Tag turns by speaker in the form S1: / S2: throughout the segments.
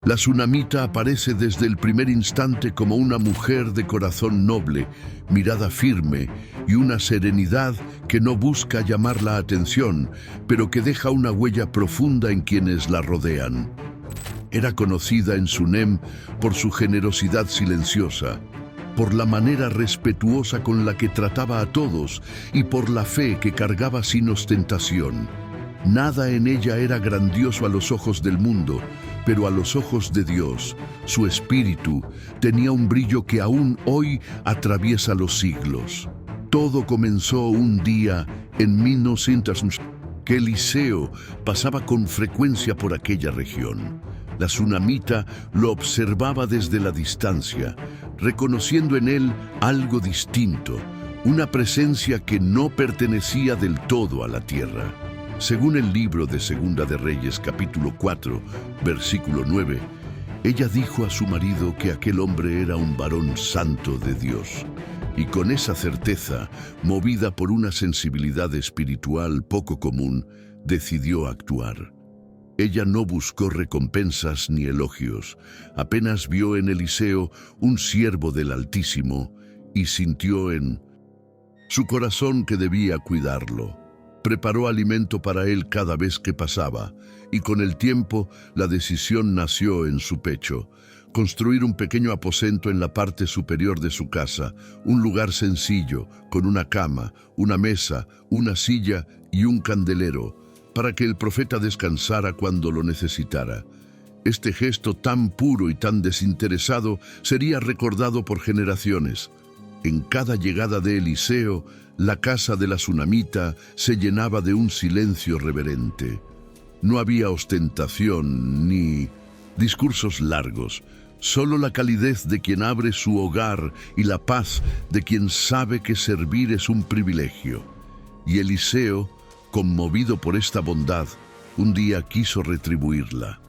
S1: La tsunamita aparece desde el primer instante como una mujer de corazón noble, mirada firme y una serenidad que no busca llamar la atención, pero que deja una huella profunda en quienes la rodean. Era conocida en Sunem por su generosidad silenciosa, por la manera respetuosa con la que trataba a todos y por la fe que cargaba sin ostentación. Nada en ella era grandioso a los ojos del mundo, pero a los ojos de Dios, su espíritu tenía un brillo que aún hoy atraviesa los siglos. Todo comenzó un día en 1900 que Eliseo pasaba con frecuencia por aquella región. La tsunamita lo observaba desde la distancia, reconociendo en él algo distinto, una presencia que no pertenecía del todo a la tierra. Según el libro de Segunda de Reyes, capítulo 4, versículo 9, ella dijo a su marido que aquel hombre era un varón santo de Dios. Y con esa certeza, movida por una sensibilidad espiritual poco común, decidió actuar. Ella no buscó recompensas ni elogios, apenas vio en Eliseo un siervo del Altísimo y sintió en su corazón que debía cuidarlo. Preparó alimento para él cada vez que pasaba, y con el tiempo la decisión nació en su pecho: construir un pequeño aposento en la parte superior de su casa, un lugar sencillo, con una cama, una mesa, una silla y un candelero, para que el profeta descansara cuando lo necesitara. Este gesto tan puro y tan desinteresado sería recordado por generaciones. En cada llegada de Eliseo, la casa de la tsunamita se llenaba de un silencio reverente. No había ostentación ni discursos largos, solo la calidez de quien abre su hogar y la paz de quien sabe que servir es un privilegio. Y Eliseo, conmovido por esta bondad, un día quiso retribuirla.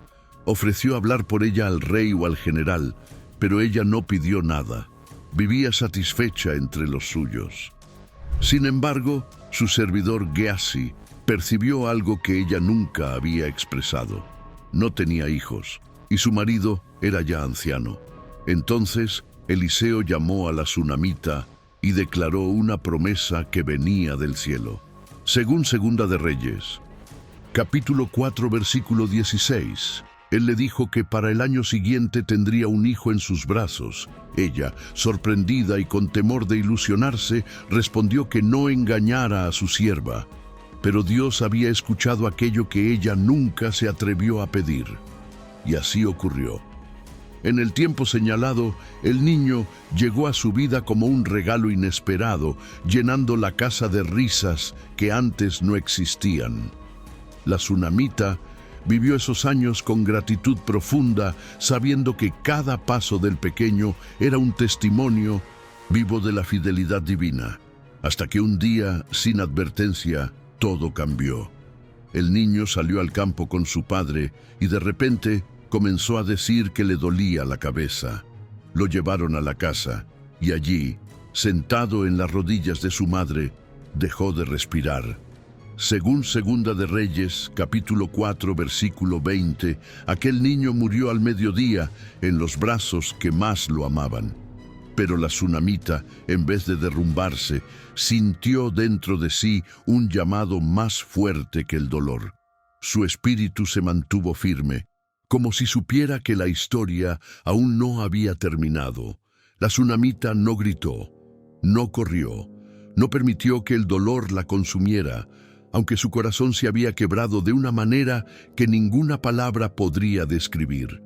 S1: Ofreció hablar por ella al rey o al general, pero ella no pidió nada. Vivía satisfecha entre los suyos. Sin embargo, su servidor Gehazi percibió algo que ella nunca había expresado. No tenía hijos, y su marido era ya anciano. Entonces, Eliseo llamó a la tsunamita y declaró una promesa que venía del cielo. Según Segunda de Reyes, capítulo 4, versículo 16, él le dijo que para el año siguiente tendría un hijo en sus brazos. Ella, sorprendida y con temor de ilusionarse, respondió que no engañara a su sierva. Pero Dios había escuchado aquello que ella nunca se atrevió a pedir. Y así ocurrió. En el tiempo señalado, el niño llegó a su vida como un regalo inesperado, llenando la casa de risas que antes no existían. La tsunamita vivió esos años con gratitud profunda, sabiendo que cada paso del pequeño era un testimonio vivo de la fidelidad divina. Hasta que un día, sin advertencia, todo cambió. El niño salió al campo con su padre y de repente comenzó a decir que le dolía la cabeza. Lo llevaron a la casa y allí, sentado en las rodillas de su madre, dejó de respirar. Según Segunda de Reyes, capítulo 4, versículo 20, aquel niño murió al mediodía en los brazos que más lo amaban. Pero la tsunamita, en vez de derrumbarse, sintió dentro de sí un llamado más fuerte que el dolor. Su espíritu se mantuvo firme, como si supiera que la historia aún no había terminado. La tsunamita no gritó, no corrió, no permitió que el dolor la consumiera, aunque su corazón se había quebrado de una manera que ninguna palabra podría describir.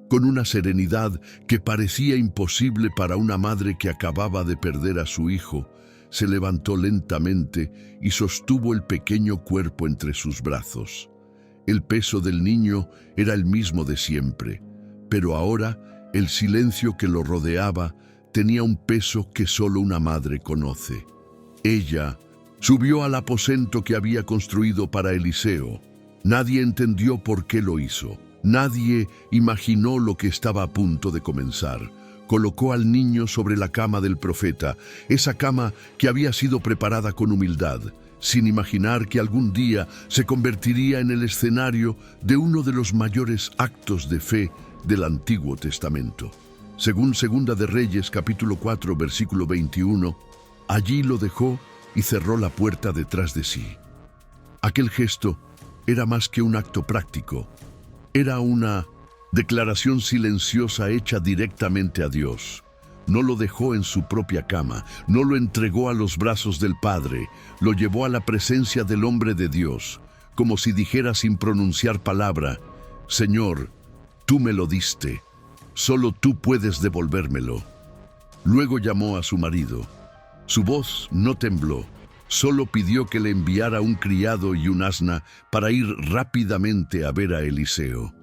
S1: Con una serenidad que parecía imposible para una madre que acababa de perder a su hijo, se levantó lentamente y sostuvo el pequeño cuerpo entre sus brazos. El peso del niño era el mismo de siempre, pero ahora el silencio que lo rodeaba tenía un peso que solo una madre conoce. Ella subió al aposento que había construido para Eliseo. Nadie entendió por qué lo hizo. Nadie imaginó lo que estaba a punto de comenzar. Colocó al niño sobre la cama del profeta, esa cama que había sido preparada con humildad, sin imaginar que algún día se convertiría en el escenario de uno de los mayores actos de fe del Antiguo Testamento. Según Segunda de Reyes, capítulo 4, versículo 21, allí lo dejó y cerró la puerta detrás de sí. Aquel gesto era más que un acto práctico, era una declaración silenciosa hecha directamente a Dios. No lo dejó en su propia cama, no lo entregó a los brazos del Padre, lo llevó a la presencia del hombre de Dios, como si dijera sin pronunciar palabra: Señor, tú me lo diste, solo tú puedes devolvérmelo. Luego llamó a su marido. Su voz no tembló, solo pidió que le enviara un criado y un asna para ir rápidamente a ver a Eliseo.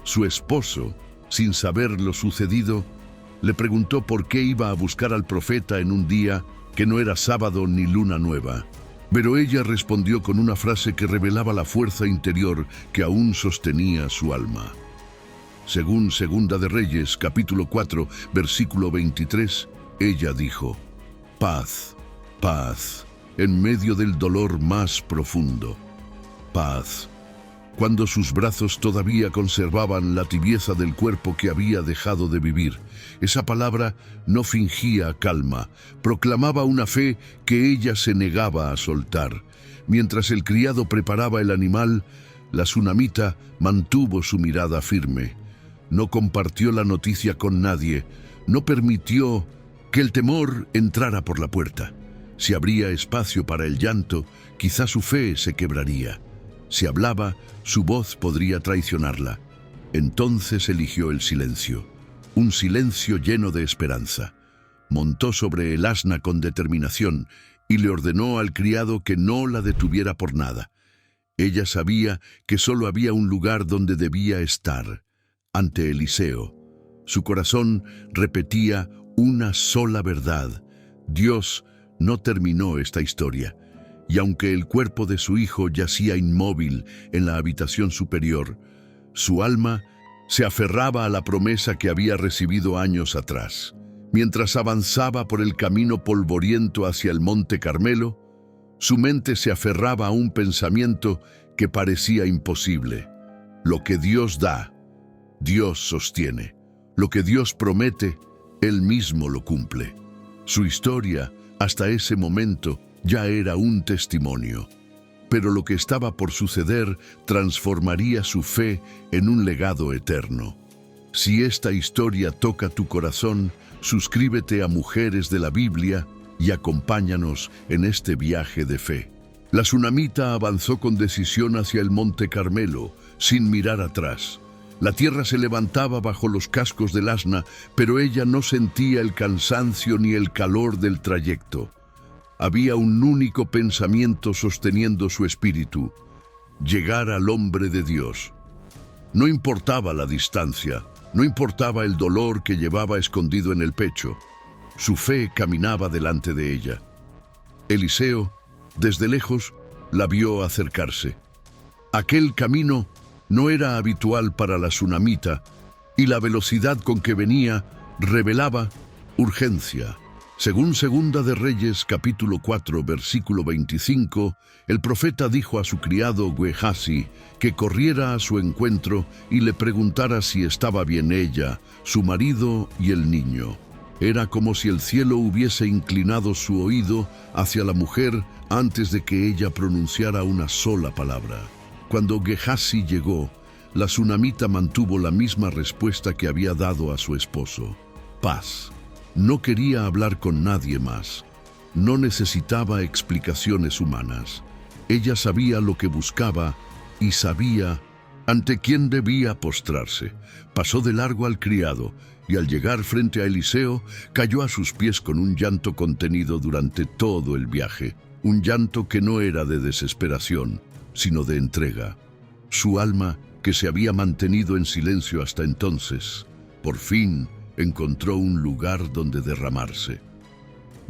S1: Su esposo, sin saber lo sucedido, le preguntó por qué iba a buscar al profeta en un día que no era sábado ni luna nueva. Pero ella respondió con una frase que revelaba la fuerza interior que aún sostenía su alma. Según Segunda de Reyes, capítulo 4, versículo 23, ella dijo: paz, paz, en medio del dolor más profundo. Paz. Cuando sus brazos todavía conservaban la tibieza del cuerpo que había dejado de vivir. Esa palabra no fingía calma, proclamaba una fe que ella se negaba a soltar. Mientras el criado preparaba el animal, la tsunamita mantuvo su mirada firme. No compartió la noticia con nadie, no permitió que el temor entrara por la puerta. Si habría espacio para el llanto, quizá su fe se quebraría. Si hablaba, su voz podría traicionarla. Entonces eligió el silencio, un silencio lleno de esperanza. Montó sobre el asna con determinación y le ordenó al criado que no la detuviera por nada. Ella sabía que solo había un lugar donde debía estar, ante Eliseo. Su corazón repetía una sola verdad: Dios no terminó esta historia. Y aunque el cuerpo de su hijo yacía inmóvil en la habitación superior, su alma se aferraba a la promesa que había recibido años atrás. Mientras avanzaba por el camino polvoriento hacia el Monte Carmelo, su mente se aferraba a un pensamiento que parecía imposible. Lo que Dios da, Dios sostiene. Lo que Dios promete, Él mismo lo cumple. Su historia, hasta ese momento, ya era un testimonio, pero lo que estaba por suceder transformaría su fe en un legado eterno. Si esta historia toca tu corazón, suscríbete a Mujeres de la Biblia y acompáñanos en este viaje de fe. La tsunamita avanzó con decisión hacia el Monte Carmelo, sin mirar atrás. La tierra se levantaba bajo los cascos del asna, pero ella no sentía el cansancio ni el calor del trayecto. Había un único pensamiento sosteniendo su espíritu: llegar al hombre de Dios. No importaba la distancia, no importaba el dolor que llevaba escondido en el pecho. Su fe caminaba delante de ella. Eliseo, desde lejos, la vio acercarse. Aquel camino no era habitual para la tsunamita, y la velocidad con que venía revelaba urgencia. Según Segunda de Reyes, capítulo 4, versículo 25, el profeta dijo a su criado Gehazi que corriera a su encuentro y le preguntara si estaba bien ella, su marido y el niño. Era como si el cielo hubiese inclinado su oído hacia la mujer antes de que ella pronunciara una sola palabra. Cuando Gehazi llegó, la tsunamita mantuvo la misma respuesta que había dado a su esposo: paz. No quería hablar con nadie más. No necesitaba explicaciones humanas. Ella sabía lo que buscaba y sabía ante quién debía postrarse. Pasó de largo al criado y al llegar frente a Eliseo, cayó a sus pies con un llanto contenido durante todo el viaje. Un llanto que no era de desesperación, sino de entrega. Su alma, que se había mantenido en silencio hasta entonces, por fin encontró un lugar donde derramarse.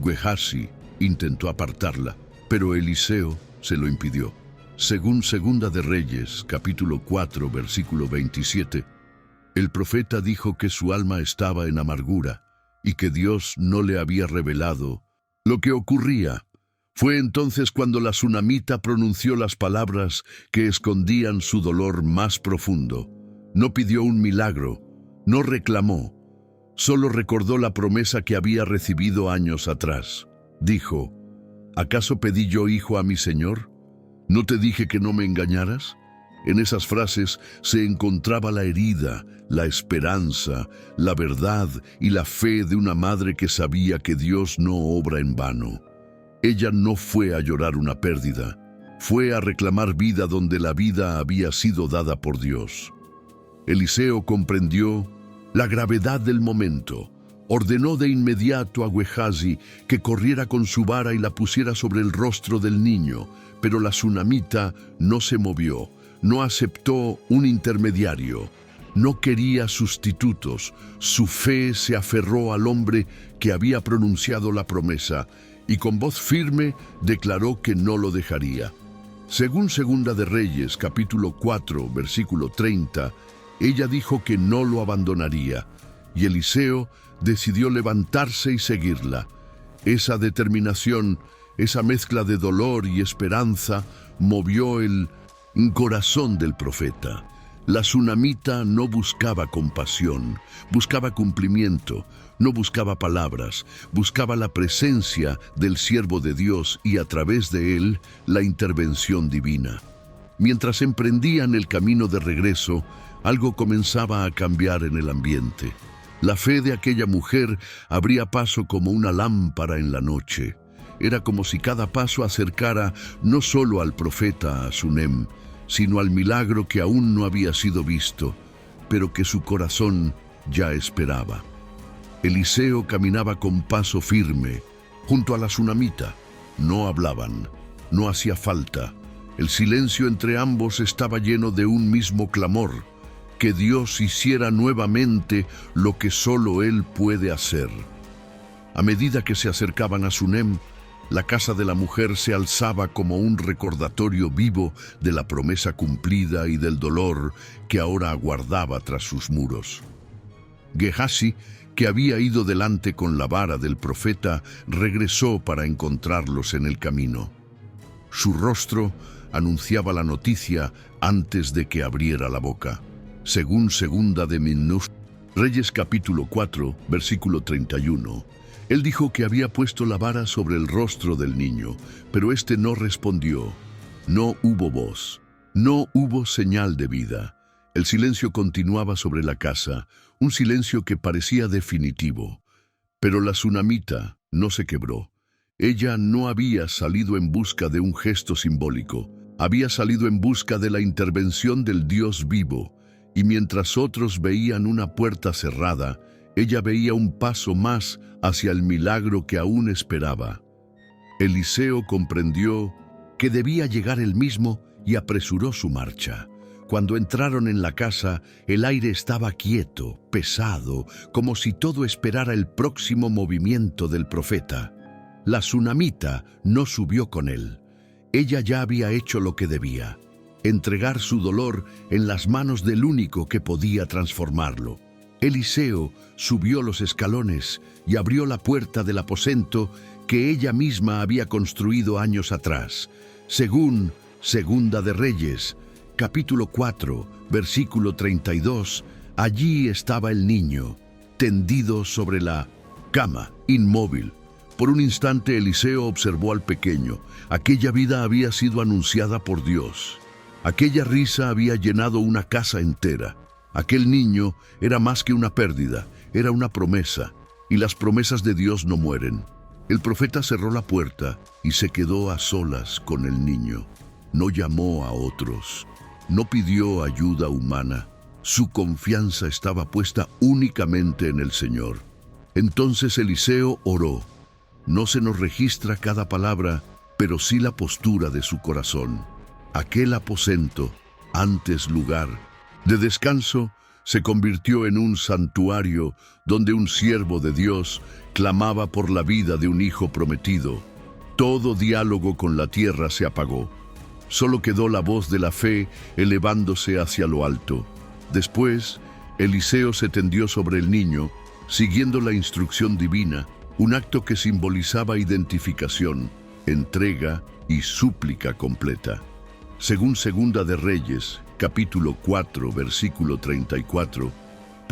S1: Gehazi intentó apartarla, pero Eliseo se lo impidió. Según Segunda de Reyes, capítulo 4, versículo 27, el profeta dijo que su alma estaba en amargura y que Dios no le había revelado lo que ocurría. Fue entonces cuando la tsunamita pronunció las palabras que escondían su dolor más profundo. No pidió un milagro, No reclamó, solo recordó la promesa que había recibido años atrás. Dijo, ¿acaso pedí yo hijo a mi Señor? ¿No te dije que no me engañaras? En esas frases se encontraba la herida, la esperanza, la verdad y la fe de una madre que sabía que Dios no obra en vano. Ella no fue a llorar una pérdida, fue a reclamar vida donde la vida había sido dada por Dios. Eliseo comprendió la gravedad del momento. Ordenó de inmediato a Gehazi que corriera con su vara y la pusiera sobre el rostro del niño, pero la tsunamita no se movió, no aceptó un intermediario, no quería sustitutos. Su fe se aferró al hombre que había pronunciado la promesa y con voz firme declaró que no lo dejaría. Según Segunda de Reyes, capítulo 4, versículo 30, ella dijo que no lo abandonaría, y Eliseo decidió levantarse y seguirla. Esa determinación, esa mezcla de dolor y esperanza, movió el corazón del profeta. La tsunamita no buscaba compasión, buscaba cumplimiento, no buscaba palabras, buscaba la presencia del siervo de Dios y a través de él la intervención divina. Mientras emprendían el camino de regreso, algo comenzaba a cambiar en el ambiente. La fe de aquella mujer abría paso como una lámpara en la noche. Era como si cada paso acercara no solo al profeta a Sunem, sino al milagro que aún no había sido visto, pero que su corazón ya esperaba. Eliseo caminaba con paso firme, junto a la tsunamita. No hablaban, no hacía falta. El silencio entre ambos estaba lleno de un mismo clamor: que Dios hiciera nuevamente lo que solo Él puede hacer. A medida que se acercaban a Sunem, la casa de la mujer se alzaba como un recordatorio vivo de la promesa cumplida y del dolor que ahora aguardaba tras sus muros. Gehazi, que había ido delante con la vara del profeta, regresó para encontrarlos en el camino. Su rostro anunciaba la noticia antes de que abriera la boca. Según Segunda de Reyes capítulo 4, versículo 31, él dijo que había puesto la vara sobre el rostro del niño, pero éste no respondió. No hubo voz, no hubo señal de vida. El silencio continuaba sobre la casa, un silencio que parecía definitivo. Pero la tsunamita no se quebró. Ella no había salido en busca de un gesto simbólico, había salido en busca de la intervención del Dios vivo. Y mientras otros veían una puerta cerrada, ella veía un paso más hacia el milagro que aún esperaba. Eliseo comprendió que debía llegar él mismo y apresuró su marcha. Cuando entraron en la casa, el aire estaba quieto, pesado, como si todo esperara el próximo movimiento del profeta. La tsunamita no subió con él. Ella ya había hecho lo que debía: entregar su dolor en las manos del único que podía transformarlo. Eliseo subió los escalones y abrió la puerta del aposento que ella misma había construido años atrás. Según Segunda de Reyes, capítulo 4, versículo 32, allí estaba el niño, tendido sobre la cama, inmóvil. Por un instante Eliseo observó al pequeño. Aquella vida había sido anunciada por Dios. Aquella risa había llenado una casa entera. Aquel niño era más que una pérdida, era una promesa, y las promesas de Dios no mueren. El profeta cerró la puerta y se quedó a solas con el niño. No llamó a otros, no pidió ayuda humana. Su confianza estaba puesta únicamente en el Señor. Entonces Eliseo oró. No se nos registra cada palabra, pero sí la postura de su corazón. Aquel aposento, antes lugar de descanso, se convirtió en un santuario donde un siervo de Dios clamaba por la vida de un hijo prometido. Todo diálogo con la tierra se apagó. Solo quedó la voz de la fe elevándose hacia lo alto. Después, Eliseo se tendió sobre el niño, siguiendo la instrucción divina, un acto que simbolizaba identificación, entrega y súplica completa. Según Segunda de Reyes, capítulo 4, versículo 34,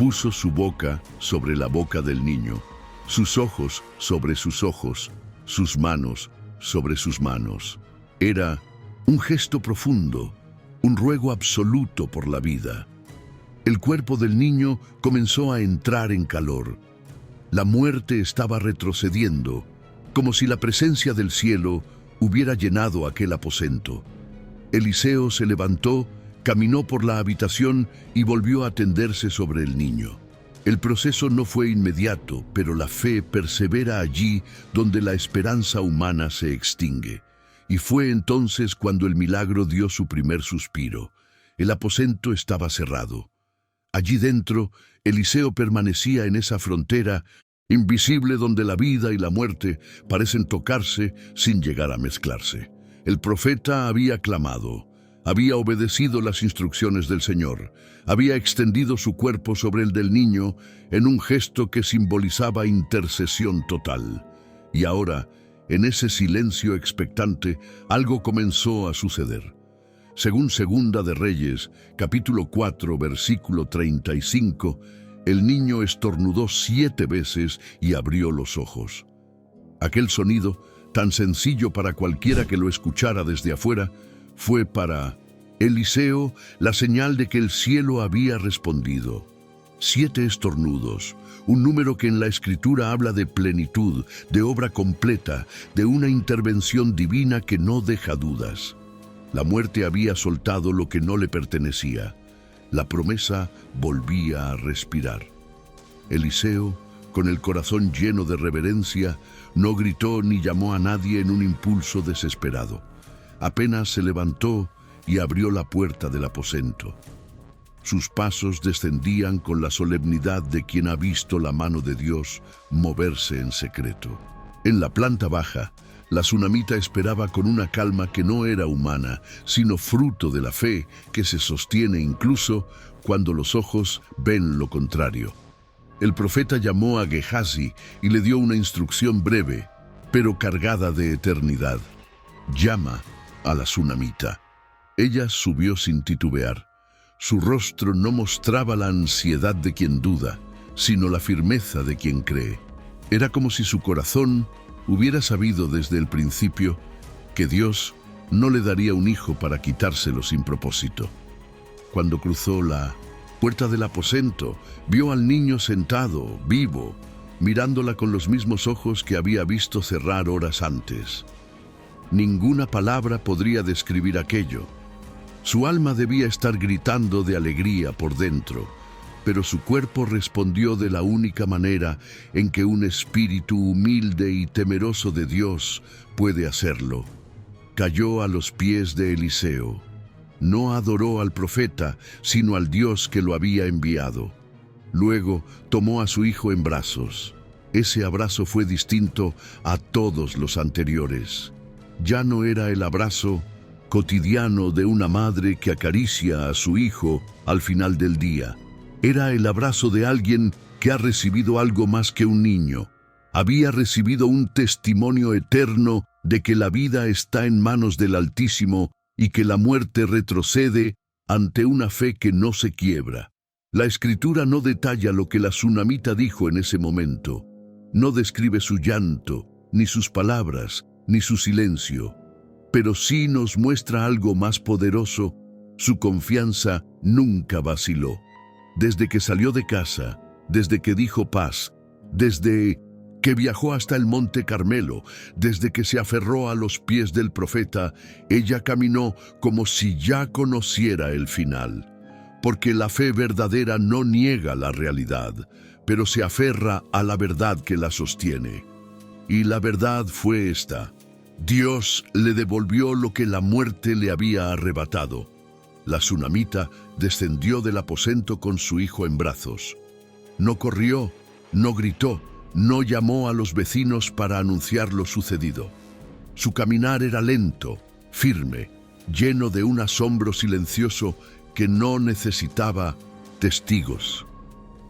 S1: Puso su boca sobre la boca del niño, sus ojos sobre sus ojos, sus manos sobre sus manos. Era un gesto profundo, un ruego absoluto por la vida. El cuerpo del niño comenzó a entrar en calor. La muerte estaba retrocediendo, como si la presencia del cielo hubiera llenado aquel aposento. Eliseo se levantó, caminó por la habitación y volvió a tenderse sobre el niño. El proceso no fue inmediato, pero la fe persevera allí donde la esperanza humana se extingue. Y fue entonces cuando el milagro dio su primer suspiro. El aposento estaba cerrado. Allí dentro, Eliseo permanecía en esa frontera invisible donde la vida y la muerte parecen tocarse sin llegar a mezclarse. El profeta había clamado, había obedecido las instrucciones del Señor, había extendido su cuerpo sobre el del niño en un gesto que simbolizaba intercesión total. Y ahora, en ese silencio expectante, algo comenzó a suceder. Según Segunda de Reyes, capítulo 4, versículo 35, el niño estornudó 7 veces y abrió los ojos. Aquel sonido, tan sencillo para cualquiera que lo escuchara desde afuera, fue para Eliseo la señal de que el cielo había respondido. 7 estornudos, un número que en la Escritura habla de plenitud, de obra completa, de una intervención divina que no deja dudas. La muerte había soltado lo que no le pertenecía. La promesa volvía a respirar. Eliseo, con el corazón lleno de reverencia, no gritó ni llamó a nadie en un impulso desesperado. Apenas se levantó y abrió la puerta del aposento. Sus pasos descendían con la solemnidad de quien ha visto la mano de Dios moverse en secreto. En la planta baja, la tsunamita esperaba con una calma que no era humana, sino fruto de la fe que se sostiene incluso cuando los ojos ven lo contrario. El profeta llamó a Gehazi y le dio una instrucción breve, pero cargada de eternidad. Llama a la tsunamita. Ella subió sin titubear. Su rostro no mostraba la ansiedad de quien duda, sino la firmeza de quien cree. Era como si su corazón hubiera sabido desde el principio que Dios no le daría un hijo para quitárselo sin propósito. Cuando cruzó la puerta del aposento, vio al niño sentado, vivo, mirándola con los mismos ojos que había visto cerrar horas antes. Ninguna palabra podría describir aquello. Su alma debía estar gritando de alegría por dentro, pero su cuerpo respondió de la única manera en que un espíritu humilde y temeroso de Dios puede hacerlo. Cayó a los pies de Eliseo. No adoró al profeta, sino al Dios que lo había enviado. Luego tomó a su hijo en brazos. Ese abrazo fue distinto a todos los anteriores. Ya no era el abrazo cotidiano de una madre que acaricia a su hijo al final del día. Era el abrazo de alguien que ha recibido algo más que un niño. Había recibido un testimonio eterno de que la vida está en manos del Altísimo y que la muerte retrocede ante una fe que no se quiebra. La Escritura no detalla lo que la tsunamita dijo en ese momento. No describe su llanto, ni sus palabras, ni su silencio. Pero sí nos muestra algo más poderoso. Su confianza nunca vaciló. Desde que salió de casa, desde que dijo paz, desde que viajó hasta el Monte Carmelo, desde que se aferró a los pies del profeta, ella caminó como si ya conociera el final. Porque la fe verdadera no niega la realidad, pero se aferra a la verdad que la sostiene. Y la verdad fue esta: Dios le devolvió lo que la muerte le había arrebatado. La tsunamita descendió del aposento con su hijo en brazos. No corrió, no gritó, no llamó a los vecinos para anunciar lo sucedido. Su caminar era lento, firme, lleno de un asombro silencioso que no necesitaba testigos.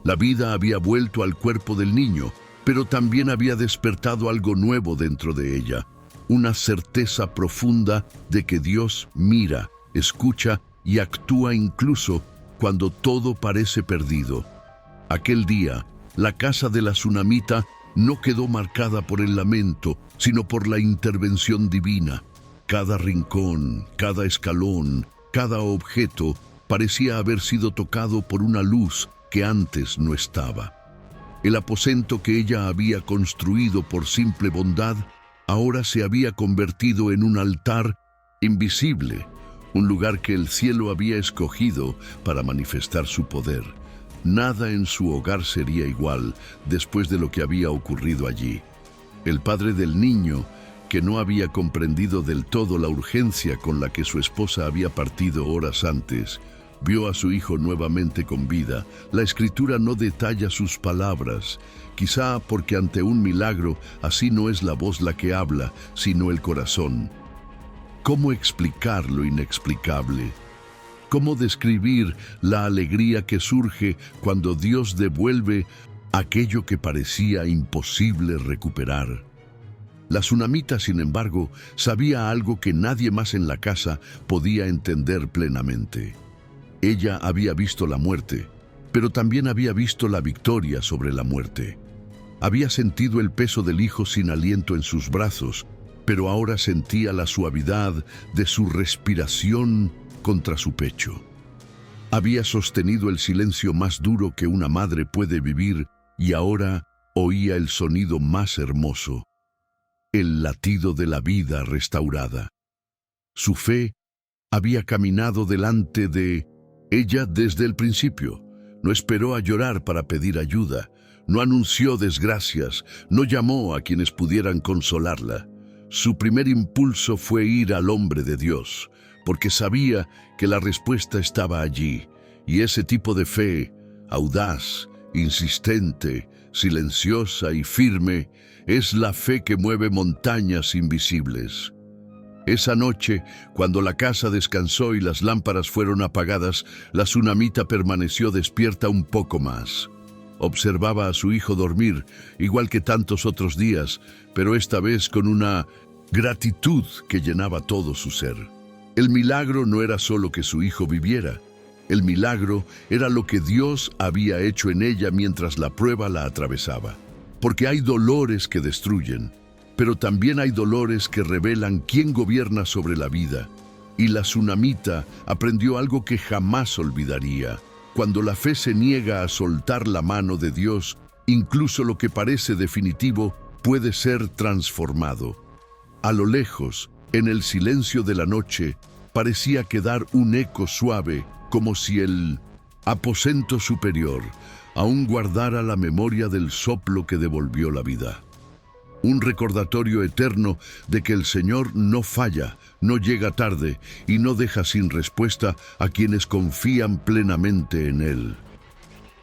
S1: La vida había vuelto al cuerpo del niño, pero también había despertado algo nuevo dentro de ella, una certeza profunda de que Dios mira, escucha y actúa incluso cuando todo parece perdido. Aquel día, la casa de la tsunamita no quedó marcada por el lamento, sino por la intervención divina. Cada rincón, cada escalón, cada objeto parecía haber sido tocado por una luz que antes no estaba. El aposento que ella había construido por simple bondad ahora se había convertido en un altar invisible, un lugar que el cielo había escogido para manifestar su poder. Nada en su hogar sería igual después de lo que había ocurrido allí. El padre del niño, que no había comprendido del todo la urgencia con la que su esposa había partido horas antes, vio a su hijo nuevamente con vida. La escritura no detalla sus palabras, quizá porque ante un milagro así no es la voz la que habla, sino el corazón. ¿Cómo explicar lo inexplicable? ¿Cómo describir la alegría que surge cuando Dios devuelve aquello que parecía imposible recuperar? La tsunamita, sin embargo, sabía algo que nadie más en la casa podía entender plenamente. Ella había visto la muerte, pero también había visto la victoria sobre la muerte. Había sentido el peso del hijo sin aliento en sus brazos, pero ahora sentía la suavidad de su respiración contra su pecho. Había sostenido el silencio más duro que una madre puede vivir y ahora oía el sonido más hermoso, el latido de la vida restaurada. Su fe había caminado delante de ella desde el principio. No esperó a llorar para pedir ayuda, no anunció desgracias, no llamó a quienes pudieran consolarla. Su primer impulso fue ir al hombre de Dios, porque sabía que la respuesta estaba allí, y ese tipo de fe, audaz, insistente, silenciosa y firme, es la fe que mueve montañas invisibles. Esa noche, cuando la casa descansó y las lámparas fueron apagadas, la tsunamita permaneció despierta un poco más. Observaba a su hijo dormir, igual que tantos otros días, pero esta vez con una gratitud que llenaba todo su ser. El milagro no era solo que su hijo viviera. El milagro era lo que Dios había hecho en ella mientras la prueba la atravesaba. Porque hay dolores que destruyen, pero también hay dolores que revelan quién gobierna sobre la vida. Y la tsunamita aprendió algo que jamás olvidaría. Cuando la fe se niega a soltar la mano de Dios, incluso lo que parece definitivo puede ser transformado. A lo lejos, en el silencio de la noche, parecía quedar un eco suave, como si el aposento superior aún guardara la memoria del soplo que devolvió la vida. Un recordatorio eterno de que el Señor no falla, no llega tarde y no deja sin respuesta a quienes confían plenamente en Él.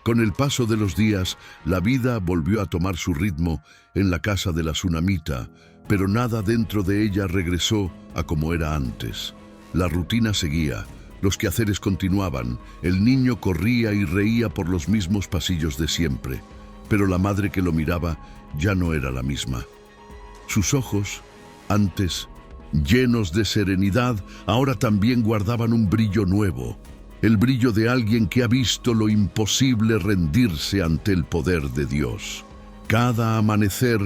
S1: Con el paso de los días, la vida volvió a tomar su ritmo en la casa de la tsunamita, pero nada dentro de ella regresó a como era antes. La rutina seguía, los quehaceres continuaban, el niño corría y reía por los mismos pasillos de siempre, pero la madre que lo miraba ya no era la misma. Sus ojos, antes llenos de serenidad, ahora también guardaban un brillo nuevo, el brillo de alguien que ha visto lo imposible rendirse ante el poder de Dios. Cada amanecer,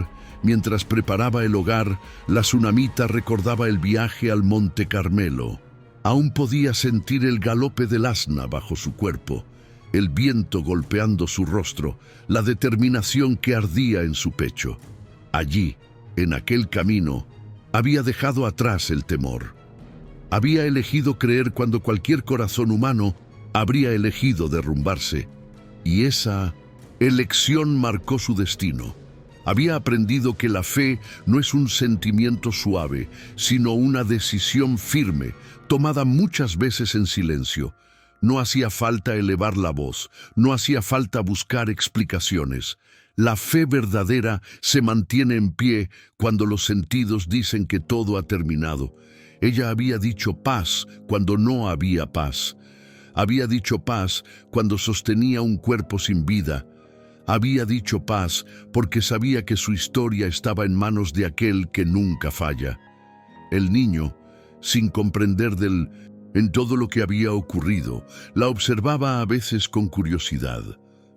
S1: mientras preparaba el hogar, la tsunamita recordaba el viaje al Monte Carmelo. Aún podía sentir el galope del asna bajo su cuerpo, el viento golpeando su rostro, la determinación que ardía en su pecho. Allí, en aquel camino, había dejado atrás el temor. Había elegido creer cuando cualquier corazón humano habría elegido derrumbarse, y esa elección marcó su destino. Había aprendido que la fe no es un sentimiento suave, sino una decisión firme, tomada muchas veces en silencio. No hacía falta elevar la voz, no hacía falta buscar explicaciones. La fe verdadera se mantiene en pie cuando los sentidos dicen que todo ha terminado. Ella había dicho paz cuando no había paz. Había dicho paz cuando sostenía un cuerpo sin vida. Había dicho paz porque sabía que su historia estaba en manos de aquel que nunca falla. El niño, sin comprender en todo lo que había ocurrido, la observaba a veces con curiosidad.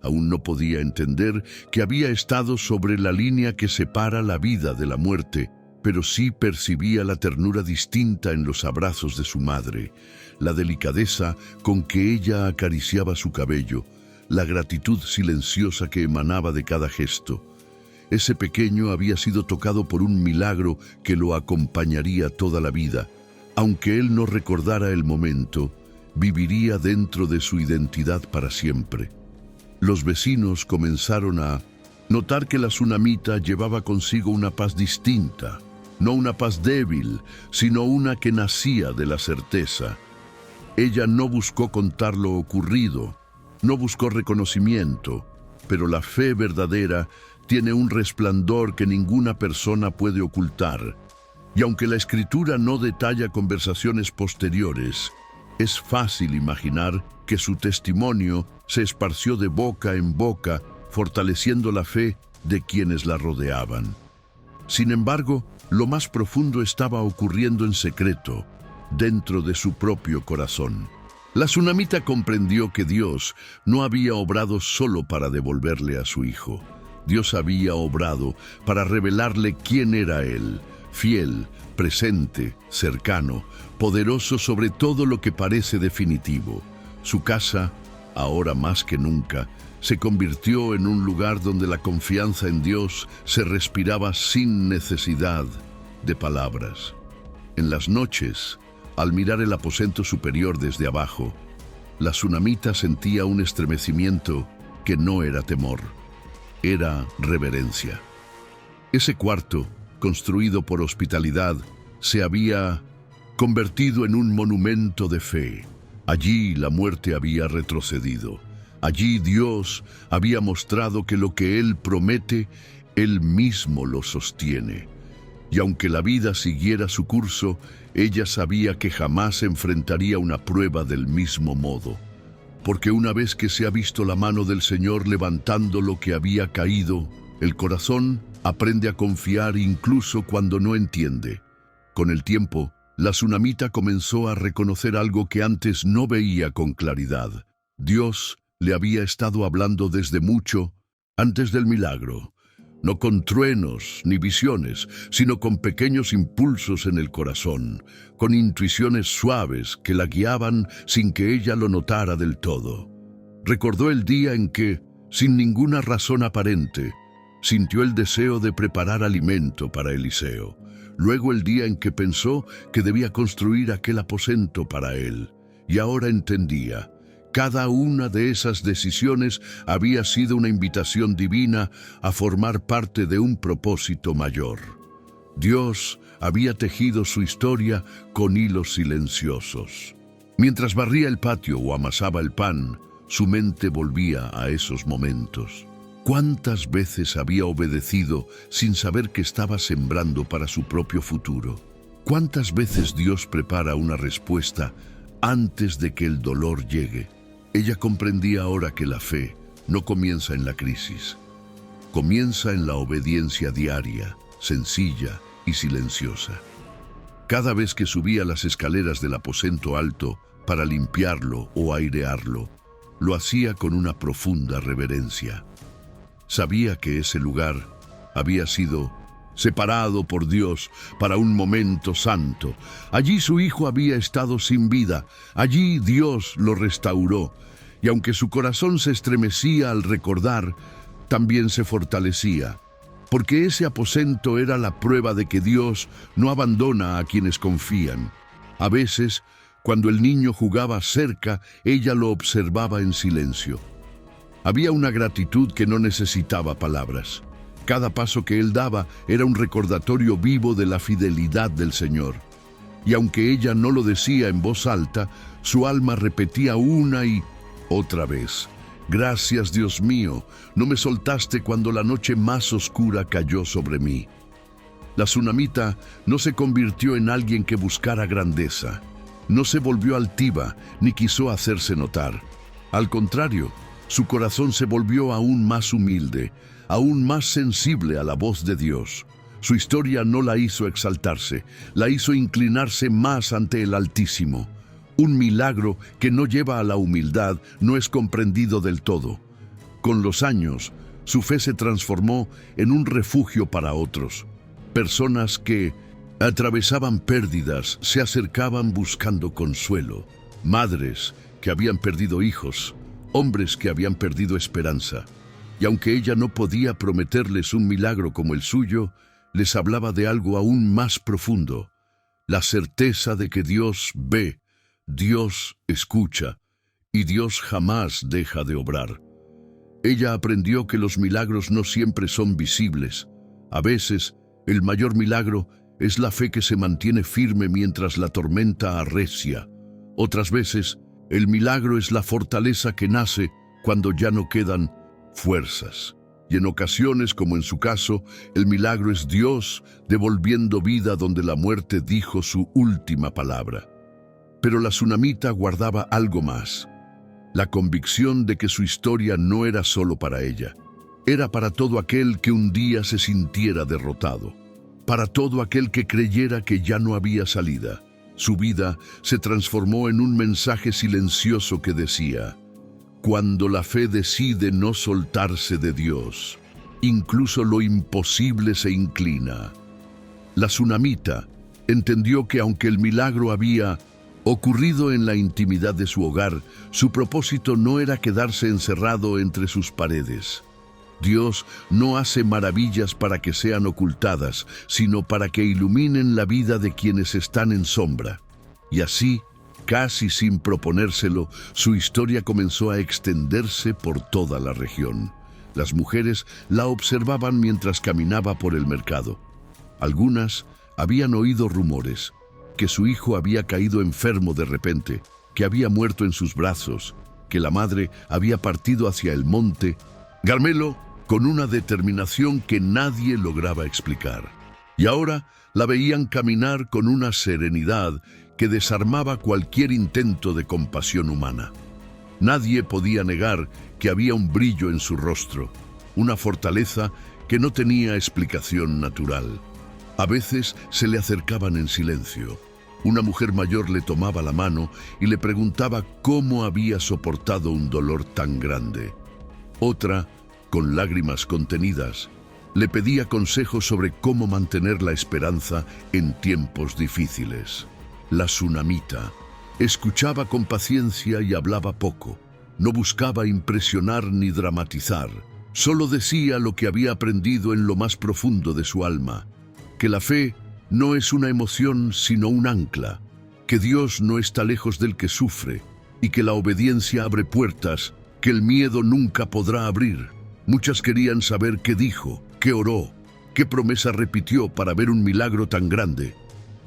S1: Aún no podía entender que había estado sobre la línea que separa la vida de la muerte, pero sí percibía la ternura distinta en los abrazos de su madre, la delicadeza con que ella acariciaba su cabello, la gratitud silenciosa que emanaba de cada gesto. Ese pequeño había sido tocado por un milagro que lo acompañaría toda la vida. Aunque él no recordara el momento, viviría dentro de su identidad para siempre. Los vecinos comenzaron a notar que la tsunamita llevaba consigo una paz distinta, no una paz débil, sino una que nacía de la certeza. Ella no buscó contar lo ocurrido, no buscó reconocimiento, pero la fe verdadera tiene un resplandor que ninguna persona puede ocultar. Y aunque la Escritura no detalla conversaciones posteriores, es fácil imaginar que su testimonio se esparció de boca en boca, fortaleciendo la fe de quienes la rodeaban. Sin embargo, lo más profundo estaba ocurriendo en secreto, dentro de su propio corazón. La tsunamita comprendió que Dios no había obrado solo para devolverle a su hijo. Dios había obrado para revelarle quién era Él, fiel, presente, cercano, poderoso sobre todo lo que parece definitivo. Su casa, ahora más que nunca, se convirtió en un lugar donde la confianza en Dios se respiraba sin necesidad de palabras. En las noches, al mirar el aposento superior desde abajo, la tsunamita sentía un estremecimiento que no era temor, era reverencia. Ese cuarto, construido por hospitalidad, se había convertido en un monumento de fe. Allí la muerte había retrocedido. Allí Dios había mostrado que lo que Él promete, Él mismo lo sostiene. Y aunque la vida siguiera su curso, ella sabía que jamás enfrentaría una prueba del mismo modo. Porque una vez que se ha visto la mano del Señor levantando lo que había caído, el corazón aprende a confiar incluso cuando no entiende. Con el tiempo, la tsunamita comenzó a reconocer algo que antes no veía con claridad. Dios le había estado hablando desde mucho antes del milagro, no con truenos ni visiones, sino con pequeños impulsos en el corazón, con intuiciones suaves que la guiaban sin que ella lo notara del todo. Recordó el día en que, sin ninguna razón aparente, sintió el deseo de preparar alimento para Eliseo. Luego el día en que pensó que debía construir aquel aposento para él. Y ahora entendía. Cada una de esas decisiones había sido una invitación divina a formar parte de un propósito mayor. Dios había tejido su historia con hilos silenciosos. Mientras barría el patio o amasaba el pan, su mente volvía a esos momentos. ¿Cuántas veces había obedecido sin saber que estaba sembrando para su propio futuro? ¿Cuántas veces Dios prepara una respuesta antes de que el dolor llegue? Ella comprendía ahora que la fe no comienza en la crisis. Comienza en la obediencia diaria, sencilla y silenciosa. Cada vez que subía las escaleras del aposento alto para limpiarlo o airearlo, lo hacía con una profunda reverencia. Sabía que ese lugar había sido separado por Dios para un momento santo. Allí su hijo había estado sin vida, allí Dios lo restauró, y aunque su corazón se estremecía al recordar, también se fortalecía, porque ese aposento era la prueba de que Dios no abandona a quienes confían. A veces, cuando el niño jugaba cerca, ella lo observaba en silencio. Había una gratitud que no necesitaba palabras. Cada paso que él daba era un recordatorio vivo de la fidelidad del Señor. Y aunque ella no lo decía en voz alta, su alma repetía una y otra vez: «Gracias, Dios mío, no me soltaste cuando la noche más oscura cayó sobre mí». La tsunamita no se convirtió en alguien que buscara grandeza. No se volvió altiva ni quiso hacerse notar. Al contrario, su corazón se volvió aún más humilde, aún más sensible a la voz de Dios. Su historia no la hizo exaltarse, la hizo inclinarse más ante el Altísimo. Un milagro que no lleva a la humildad no es comprendido del todo. Con los años, su fe se transformó en un refugio para otros. Personas que atravesaban pérdidas se acercaban buscando consuelo. Madres que habían perdido hijos, hombres que habían perdido esperanza. Y aunque ella no podía prometerles un milagro como el suyo, les hablaba de algo aún más profundo: la certeza de que Dios ve, Dios escucha y Dios jamás deja de obrar. Ella aprendió que los milagros no siempre son visibles. A veces, el mayor milagro es la fe que se mantiene firme mientras la tormenta arrecia. Otras veces, el milagro es la fortaleza que nace cuando ya no quedan fuerzas. Y en ocasiones, como en su caso, el milagro es Dios devolviendo vida donde la muerte dijo su última palabra. Pero la tsunamita guardaba algo más: la convicción de que su historia no era solo para ella. Era para todo aquel que un día se sintiera derrotado, para todo aquel que creyera que ya no había salida. Su vida se transformó en un mensaje silencioso que decía: cuando la fe decide no soltarse de Dios, incluso lo imposible se inclina. La tsunamita entendió que aunque el milagro había ocurrido en la intimidad de su hogar, su propósito no era quedarse encerrado entre sus paredes. Dios no hace maravillas para que sean ocultadas, sino para que iluminen la vida de quienes están en sombra. Y así, casi sin proponérselo, su historia comenzó a extenderse por toda la región. Las mujeres la observaban mientras caminaba por el mercado. Algunas habían oído rumores: que su hijo había caído enfermo de repente, que había muerto en sus brazos, que la madre había partido hacia el monte Carmelo con una determinación que nadie lograba explicar. Y ahora la veían caminar con una serenidad que desarmaba cualquier intento de compasión humana. Nadie podía negar que había un brillo en su rostro, una fortaleza que no tenía explicación natural. A veces se le acercaban en silencio. Una mujer mayor le tomaba la mano y le preguntaba cómo había soportado un dolor tan grande. Otra, con lágrimas contenidas, le pedía consejos sobre cómo mantener la esperanza en tiempos difíciles. La tsunamita escuchaba con paciencia y hablaba poco. No buscaba impresionar ni dramatizar. Solo decía lo que había aprendido en lo más profundo de su alma: que la fe no es una emoción sino un ancla, que Dios no está lejos del que sufre y que la obediencia abre puertas que el miedo nunca podrá abrir. Muchas querían saber qué dijo, qué oró, qué promesa repitió para ver un milagro tan grande.